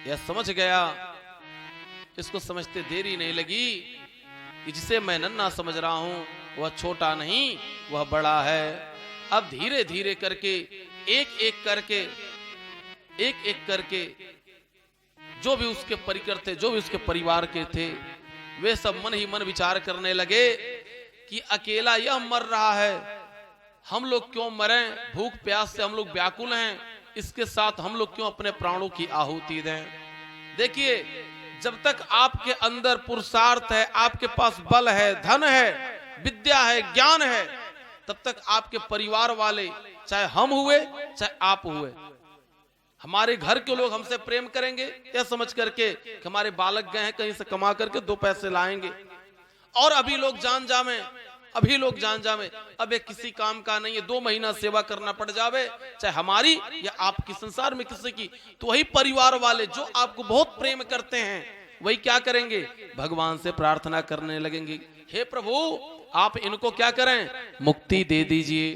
यह समझ गया, इसको समझते देरी नहीं लगी कि जिसे मैं नन्हा समझ रहा हूं वह छोटा नहीं, वह बड़ा है। अब धीरे धीरे करके एक एक करके जो भी उसके परिकर थे, जो भी उसके परिवार के थे, वे सब मन ही मन विचार करने लगे कि अकेला यह मर रहा है, हम लोग क्यों मरें, भूख प्यास से हम लोग व्याकुल हैं, इसके साथ हम लोग क्यों अपने प्राणों की आहुति दें। देखिए, जब तक आपके अंदर पुरुषार्थ है, आपके पास बल है, धन है, विद्या है, ज्ञान है, तब तक आपके परिवार वाले, चाहे हम हुए चाहे आप हुए, हमारे घर के लोग हमसे प्रेम करेंगे यह समझ करके कि हमारे बालक गए हैं कहीं से कमा करके 2 पैसे लाएंगे, और अभी लोग जान जामे, अब ये किसी काम का नहीं है, 2 महीना सेवा करना पड़ जावे, चाहे हमारी या आपकी, संसार में किसी की, तो वही परिवार वाले जो आपको बहुत प्रेम करते हैं वही क्या करेंगे, भगवान से प्रार्थना करने लगेंगे, हे प्रभु आप इनको क्या करें, मुक्ति दे दीजिए।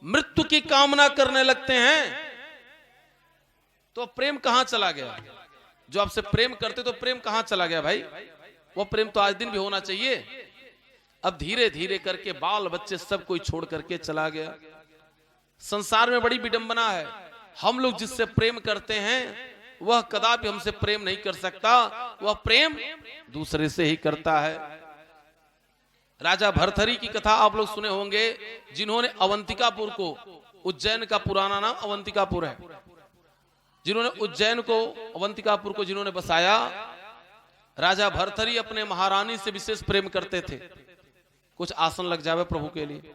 मृत्यु की कामना करने लगते हैं। तो प्रेम कहां चला गया, जो आपसे प्रेम करते तो प्रेम कहां चला गया भाई, वो प्रेम तो आज दिन भी होना चाहिए। अब धीरे धीरे करके बाल बच्चे सब कोई छोड़ करके चला गया। संसार में बड़ी विडंबना है, हम लोग जिससे प्रेम करते हैं वह कदापि हमसे प्रेम नहीं कर सकता, वह प्रेम दूसरे से ही करता है। राजा भर्तहरि की कथा आप लोग सुने होंगे, जिन्होंने अवंतिकापुर को, उज्जैन का पुराना नाम अवंतिकापुर है, जिन्होंने उज्जैन को, अवंतिकापुर को जिन्होंने बसाया, राजा भर्तहरि अपने महारानी से विशेष प्रेम करते थे। कुछ आसन लग जावे प्रभु के लिए।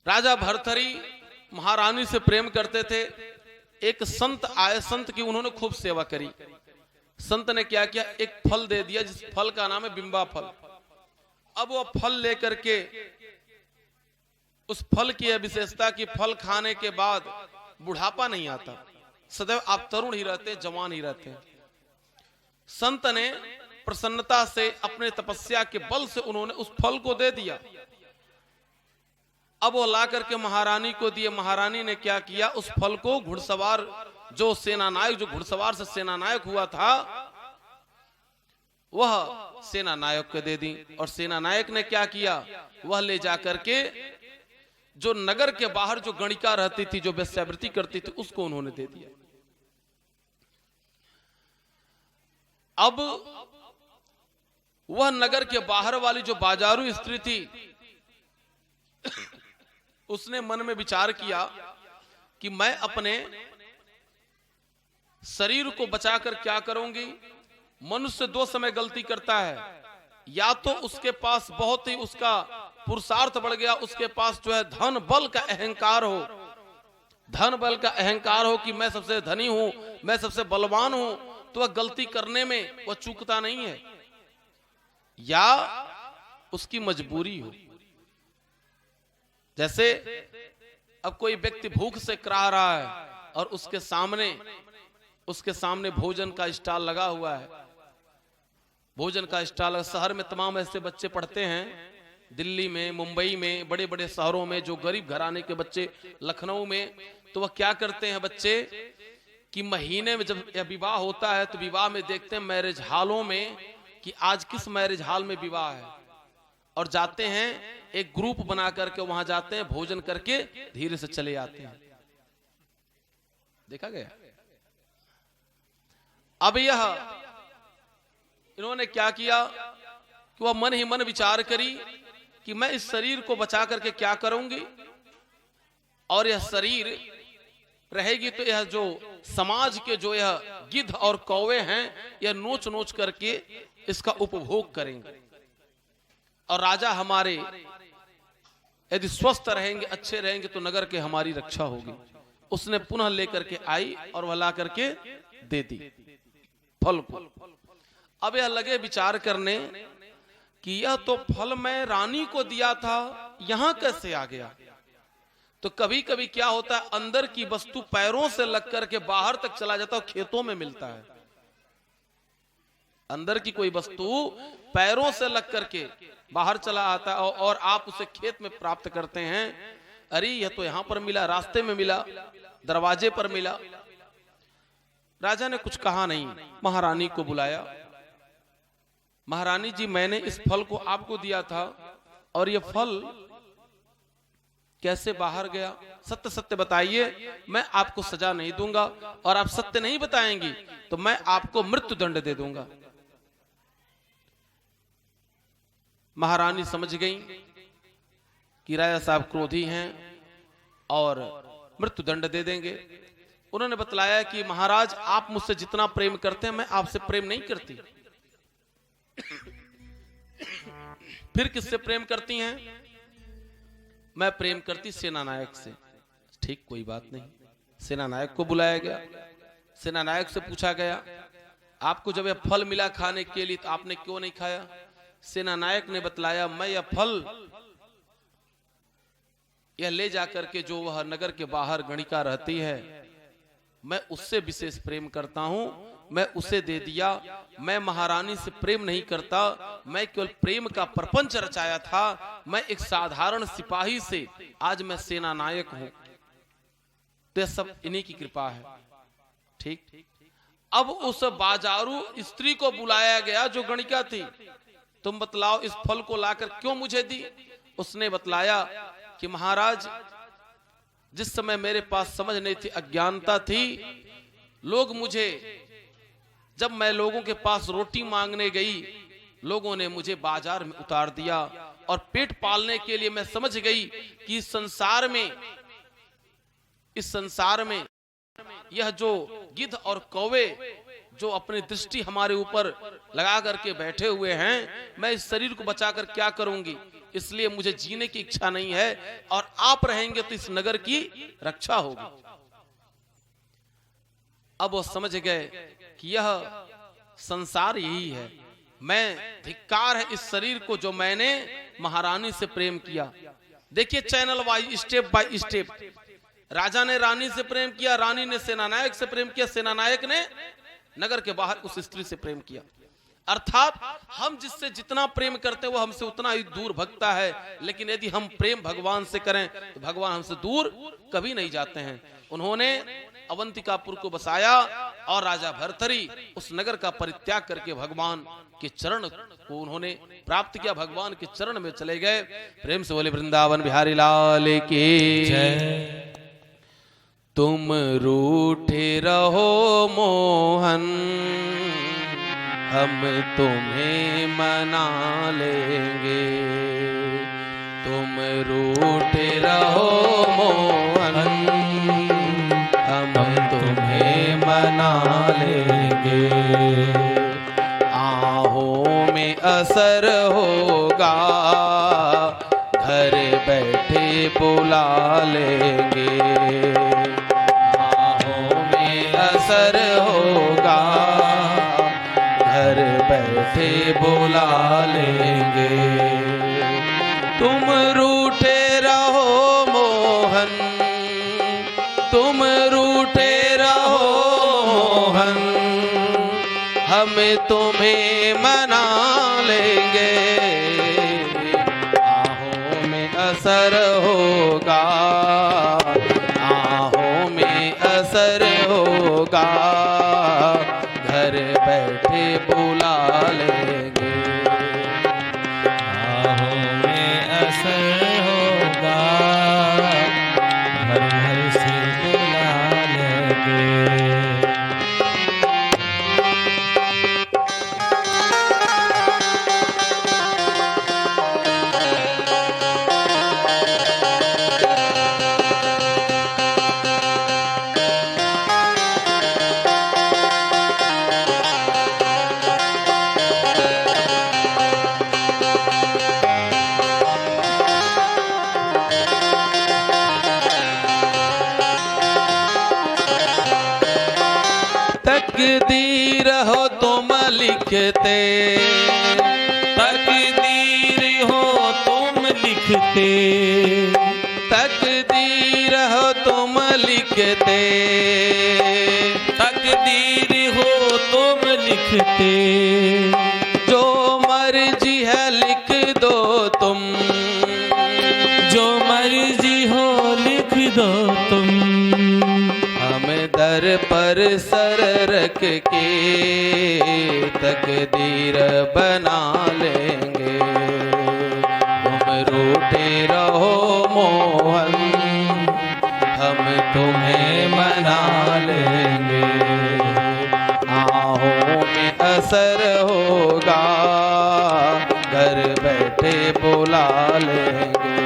राजा भर्तहरि महारानी से प्रेम करते थे। एक संत आए, संत की उन्होंने खूब सेवा करी। संत ने क्या किया, एक फल दे दिया जिस फल का नाम है बिंबा फल। अब वो फल लेकर के, उस फल की विशेषता कि फल खाने के बाद बुढ़ापा नहीं आता, सदैव आप तरुण ही रहते, जवान ही रहते हैं। संत ने प्रसन्नता से अपने तपस्या के बल से उन्होंने उस फल को दे दिया। अब वो ला करके महारानी को दिए। महारानी ने क्या किया, उस फल को घुड़सवार, जो सेनानायक, जो घुड़सवार से सेनानायक हुआ था, वह सेनानायक को दे दी। और सेनानायक ने क्या किया, वह ले जाकर के जो नगर के बाहर जो गणिका रहती थी, जो वेश्यावृत्ति करती थी, उसको उन्होंने दे दिया। अब वह नगर के बाहर वाली जो बाजारू स्त्री थी, उसने मन में विचार किया कि मैं अपने शरीर को बचाकर क्या करूंगी। मनुष्य 2 समय गलती करता है, या तो उसके पास बहुत ही उसका पुरुषार्थ बढ़ गया, उसके पास जो है धन बल का अहंकार हो, धन बल का अहंकार हो कि मैं सबसे धनी हूं, मैं सबसे बलवान हूं, तो वह गलती करने में वह चूकता नहीं है, या उसकी मजबूरी हो। जैसे अब कोई व्यक्ति भूख से कराह रहा है और उसके सामने भोजन का स्टॉल लगा हुआ है, भोजन का स्टॉल। शहर में तमाम ऐसे बच्चे पढ़ते हैं, दिल्ली में, मुंबई में, बड़े बड़े शहरों में, जो गरीब घराने के बच्चे, लखनऊ में, तो वह क्या करते हैं बच्चे कि महीने में जब यह विवाह होता है तो विवाह में देखते हैं मैरिज हॉलों में कि आज किस मैरिज हॉल में विवाह है, और जाते हैं, एक ग्रुप बना करके वहां जाते हैं, भोजन करके धीरे से चले आते हैं। देखा गया। अब यह इन्होंने क्या किया कि वह मन ही मन विचार करी कि मैं इस शरीर को बचा करके क्या करूंगी, और यह शरीर रहेगी तो यह जो समाज के जो यह गिद्ध और कौवे हैं, यह नोच नोच करके इसका उपभोग करेंगे, और राजा हमारे यदि स्वस्थ रहेंगे, अच्छे रहेंगे, तो नगर के हमारी रक्षा होगी। उसने पुनः लेकर के आई और वह ला करके दे दी फल को। अब यह लगे विचार करने कि यह तो फल मैं रानी को दिया था, यहां कैसे आ गया। तो कभी कभी क्या होता है, अंदर की वस्तु पैरों से लग करके बाहर तक चला जाता है, खेतों में मिलता है। अंदर की कोई वस्तु पैरों से लग करके बाहर चला आता है और आप उसे खेत में प्राप्त करते हैं। अरे यह तो यहां पर मिला, रास्ते में मिला, दरवाजे पर मिला। राजा ने कुछ कहा नहीं, महारानी को बुलाया। महारानी जी, मैंने इस फल को आपको दिया था और यह फल कैसे बाहर गया, सत्य सत्य बताइए, मैं आपको सजा नहीं दूंगा, और आप सत्य नहीं बताएंगी तो मैं आपको मृत्यु दंड दे दूंगा। महारानी समझ गई कि राजा साहब क्रोधी हैं और मृत्यु दंड दे देंगे। उन्होंने बतलाया कि महाराज, आप मुझसे जितना प्रेम करते हैं मैं आपसे प्रेम नहीं करती। फिर किससे प्रेम करती हैं? मैं प्रेम करती सेनानायक से। ठीक, कोई बात नहीं। सेनानायक को बुलाया गया। सेनानायक से पूछा गया, आपको जब यह फल मिला खाने के लिए तो आपने क्यों नहीं खाया? सेनानायक ने बतलाया, मैं यह फल यह ले जाकर के जो वह नगर के बाहर गणिका रहती है, मैं उससे विशेष प्रेम करता हूं, मैं उसे दे दिया। मैं महारानी से प्रेम नहीं करता, मैं केवल प्रेम का प्रपंच रचाया था। मैं एक साधारण सिपाही से आज मैं सेना नायक हूं। तो सब इन्हीं की कृपा है। ठीक, अब उस बाजारू स्त्री को बुलाया गया जो गणिका थी। तुम बतलाओ, इस फल को लाकर क्यों मुझे दी? उसने बतलाया कि महाराज, जिस समय मेरे पास समझ नहीं थी, अज्ञानता थी, लोग मुझे, जब मैं लोगों के पास रोटी मांगने गई, लोगों ने मुझे बाजार में उतार दिया, और पेट पालने के लिए मैं समझ गई कि इस संसार में यह जो गिद्ध और कौवे जो अपनी दृष्टि हमारे ऊपर लगा करके बैठे हुए हैं, मैं इस शरीर को बचाकर क्या करूंगी, इसलिए मुझे जीने की इच्छा नहीं है, और आप रहेंगे तो इस नगर की रक्षा होगी। अब वो समझ गए कि यह संसार यही है। मैं, धिक्कार है इस शरीर को जो मैंने महारानी से प्रेम किया। देखिए channel wise, step by step, राजा ने रानी से प्रेम किया, रानी ने सेनानायक से प्रेम किया, सेनानायक ने नगर के बाहर उस स्त्री से प्रेम किया। अर्थात हम जिससे जितना प्रेम करते हैं वो हमसे उतना ही दूर भगता है, लेकिन यदि हम प्रेम भगवान से करें तो भगवान हमसे दूर कभी नहीं जाते हैं। उन्होंने अवंतिकापुर को बसाया और राजा भर्तरी उस नगर का परित्याग करके भगवान के चरण को उन्होंने प्राप्त किया, भगवान के चरण में चले गए। प्रेम से बोले वृंदावन बिहारी लाल की जय। तुम रूठे रहो मोहन, हम तुम्हें मना लेंगे। तुम रूठे रहो मोहन, हम तुम्हें मना लेंगे। आहों में असर होगा, घर बैठे बुला लेंगे। आहों में असर होगा, घर बैठे बुला लेंगे। तुम रूठे रहो मोहन, तुम रूठे रहो मोहन, हम तुम्हें मना लेंगे। आहों में असर होगा, आहों में असर होगा, घर बैठे बुला लेंगे। आहों में असर होगा, घर घर से बुला लेंगे। तकदीर हो तुम लिखते, तकदीर लिखते, तकदीर हो तुम लिखते, तकदीर हो तुम लिखते, जो मर्जी है लिख दो तुम, जो मर्जी हो लिख दो तुम। हम दर पर सर रख के तकदीर बना लेंगे, तुम रूठे रहो मोहन, हम तुम्हें मना लेंगे। आहों में असर होगा, घर बैठे बुला लेंगे।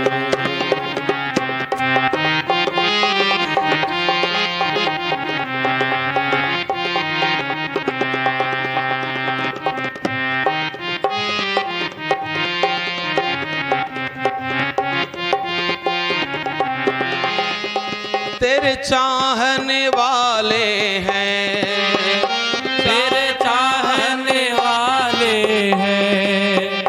तेरे चाहने वाले हैं, तेरे चाहने वाले हैं,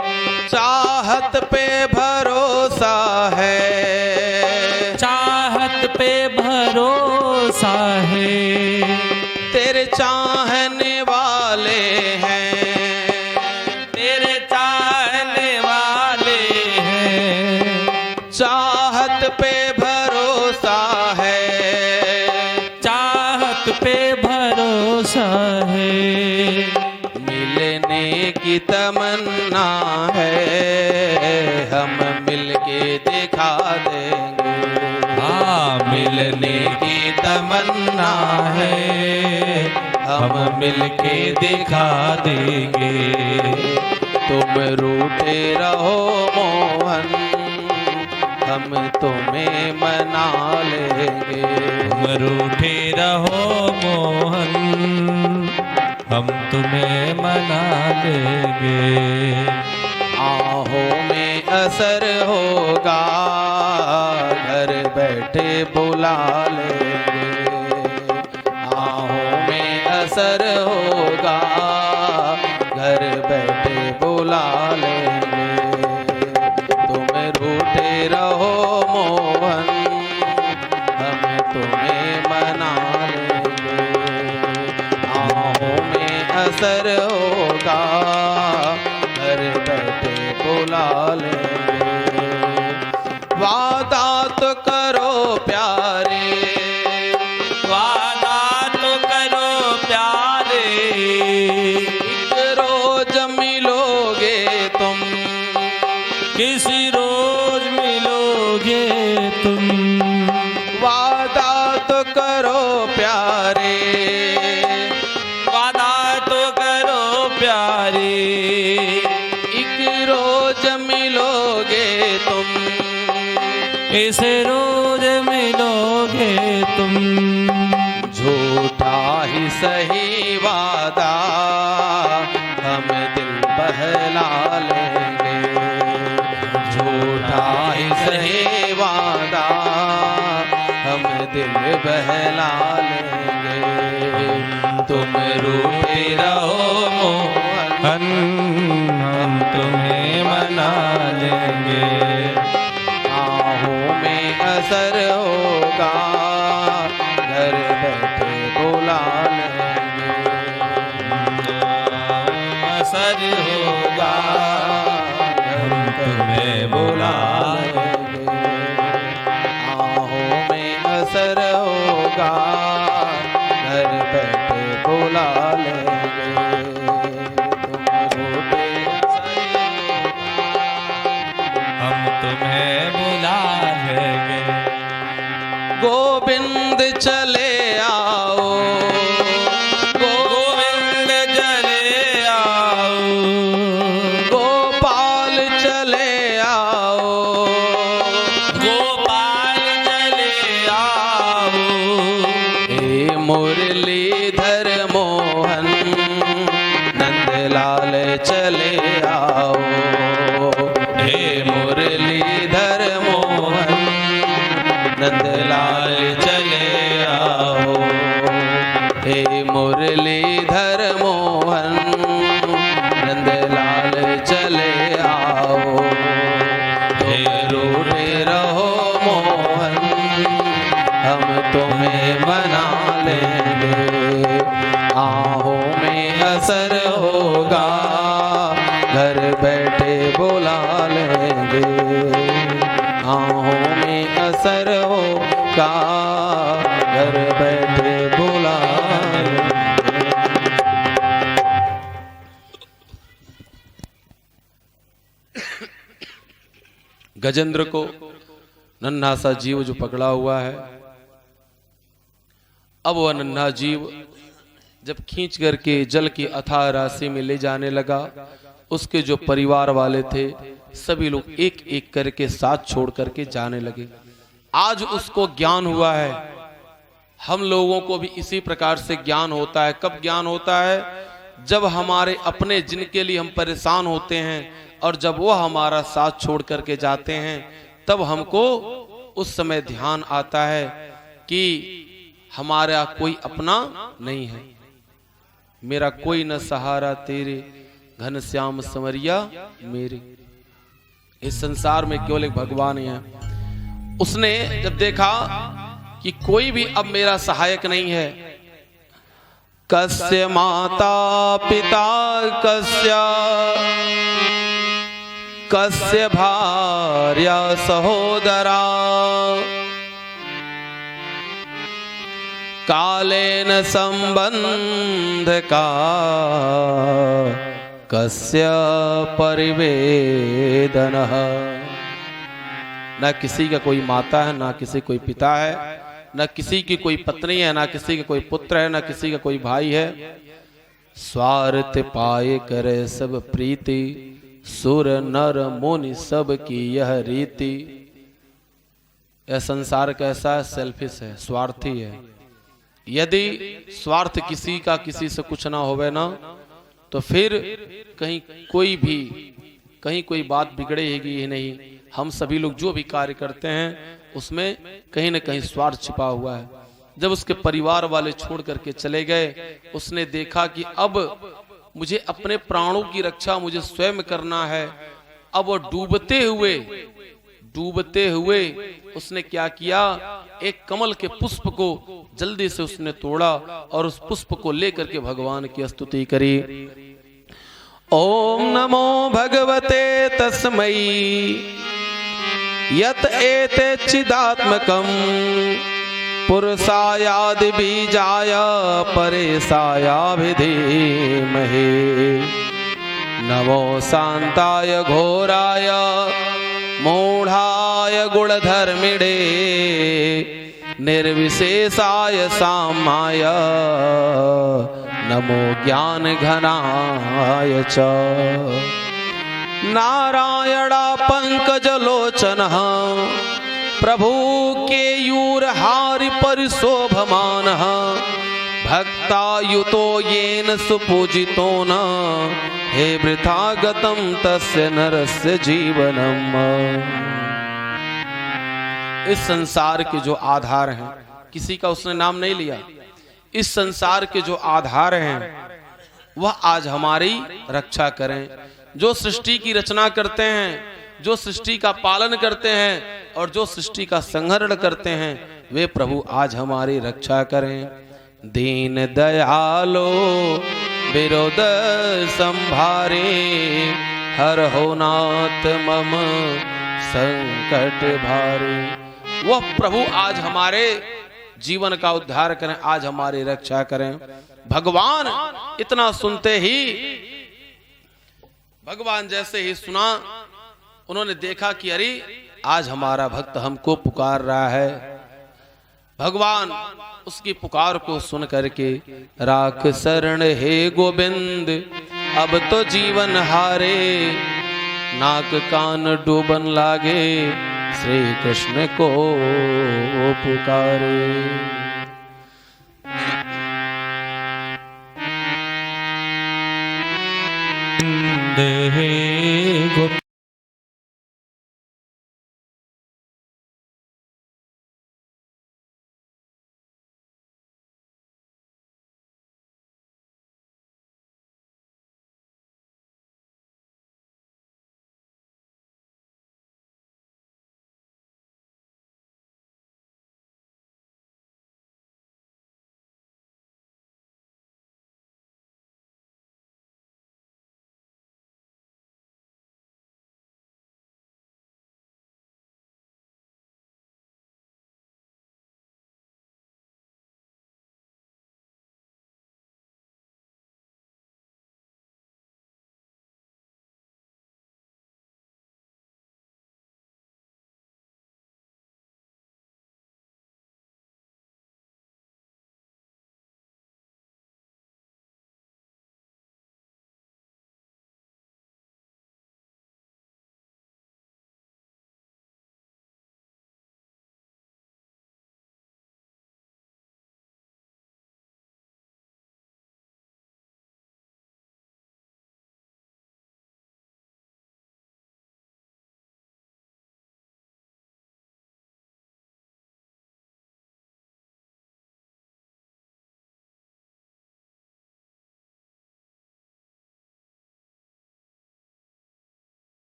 चाहत पे भरोसा है, चाहत पे भरोसा है। तेरे चाहने वाले हैं, तेरे चाहने वाले हैं, चाहत पे भरोसा है, चाहत पे भरोसा है। मिलने की तमन्ना है, हम मिलके दिखा देंगे। हाँ, मिलने की तमन्ना है, हम मिलके दिखा देंगे। तुम रूठे रहो मोहन, हम तुम्हें मना लेंगे। तुम रूठे रहो मोहन, हम तुम्हें मना लेंगे। आहों में असर होगा, घर बैठे बुला लेंगे। आहों में असर होगा, घर बैठे बुला लेंगे। तुम रूठे रहो मोहन, हम तुम्हें मना लेंगे। आहों में असर होगा, घर बैठे बुला लेंगे। वादा तो करो प्यारे, वादा तो करो प्यारे, एक रोज मिलोगे तुम, किसी रोज मिलोगे तुम। वादा तो करो प्यारे, वादा तो करो प्यारे, एक रोज मिलोगे तुम, इस रोज मिलोगे तुम। झूठा ही सही वादा, हम दिल बहला लेंगे। झूठा ही सही वादा, हम दिल बहला लेंगे। तुम रूठे रहो मोहन, हम तुम्हें मना लेंगे। आहों में असर होगा, घर बैठे बुला लेंगे। असर होगा, हम तुम्हें बुला लेंगे। आहों में असर होगा, घर बैठे बुला लेंगे। तुम रूठे हम तुम्हें बुला लेंगे। गोविंद चले आओ, गोविंद चले आओ, गोपाल चले आओ, गोपाल चले आओ। हे मुरलीधर मोहन, नंदलाल चले आओ। हे मुरलीधर मोहन, नंदलाल चले आओ। हे मुरलीधर मोहन, नंदलाल चले आओ। हे गजेंद्र को, नन्हा सा जीव जो पकड़ा हुआ है। अब वह नन्हा जीव जब खींच करके जल की अथाह राशि में ले जाने लगा, उसके जो परिवार वाले थे सभी लोग एक एक करके साथ छोड़ करके जाने लगे। आज उसको ज्ञान हुआ है। हम लोगों को भी इसी प्रकार से ज्ञान होता है। कब ज्ञान होता है? जब हमारे अपने जिनके लिए हम परेशान होते हैं और जब वो हमारा साथ छोड़ करके जाते हैं, तब हमको उस समय ध्यान आता है कि हमारा कोई अपना नहीं है, मेरा कोई न सहारा तेरे, घनश्याम संवरिया मेरे। इस संसार में केवल एक भगवान ही है। उसने जब देखा कि कोई भी अब मेरा सहायक नहीं है, कस्य माता पिता कस्य भार्या सहोदरा, कालेन संबंध का कस्य परिवेदनः। ना किसी का कोई माता है, ना किसी कोई पिता है, ना किसी की कोई पत्नी है, ना किसी का कोई पुत्र है, ना किसी का कोई भाई है। स्वार्थ पाए करे सब प्रीति, सुर नर मुनि सब की यह रीति। यह संसार कैसा है? सेल्फिश है, स्वार्थी है। यदि स्वार्थ किसी का किसी से कुछ ना होवे ना, तो फिर कहीं कोई बात बिगड़ेगी ही नहीं। हम सभी लोग जो भी कार्य करते हैं उसमें कहीं न कहीं स्वार्थ छिपा हुआ है। जब उसके परिवार वाले छोड़ करके चले गए, उसने देखा कि अब मुझे अपने प्राणों की रक्षा मुझे स्वयं करना है। अब वो डूबते हुए उसने क्या किया? एक कमल के पुष्प को जल्दी से उसने तोड़ा और उस पुष्प को लेकर के भगवान की स्तुति करी। ओम नमो भगवते तस्मै यत एते चिदात्मकं पुरुषायादि बीजाय परेशायाभिधीमहे। नमो शांताय घोराय मूढ़ाय गुणधर्मिणे, निर्विशेषाय सामाय नमो ज्ञान घनाय च। नारायणा पंकजलोचनः प्रभु केयूरहारि परिशोभमानः, भक्तायुतो येन सुपूजितो न, हे वृथा गतं तस्य नरस्य जीवनम्। इस संसार के जो आधार हैं, किसी का उसने नाम नहीं लिया, इस संसार के जो आधार हैं वह आज हमारी रक्षा करें। जो सृष्टि की रचना करते हैं, जो सृष्टि का पालन करते हैं और जो सृष्टि का संहरण करते हैं, वे प्रभु आज हमारी रक्षा करें। दीन दयालो विरोध संभारे, हर हो नाथ मम संकट भारे। वह प्रभु आज हमारे जीवन का उद्धार करें, आज हमारी रक्षा करें। भगवान इतना सुनते ही, भगवान जैसे ही सुना, उन्होंने देखा कि अरे आज हमारा भक्त हमको पुकार रहा है। भगवान उसकी पुकार को सुन करके, राख शरण हे गोविंद अब तो जीवन हारे, नाक कान डूबन लागे श्री कृष्ण को पुकारे। हे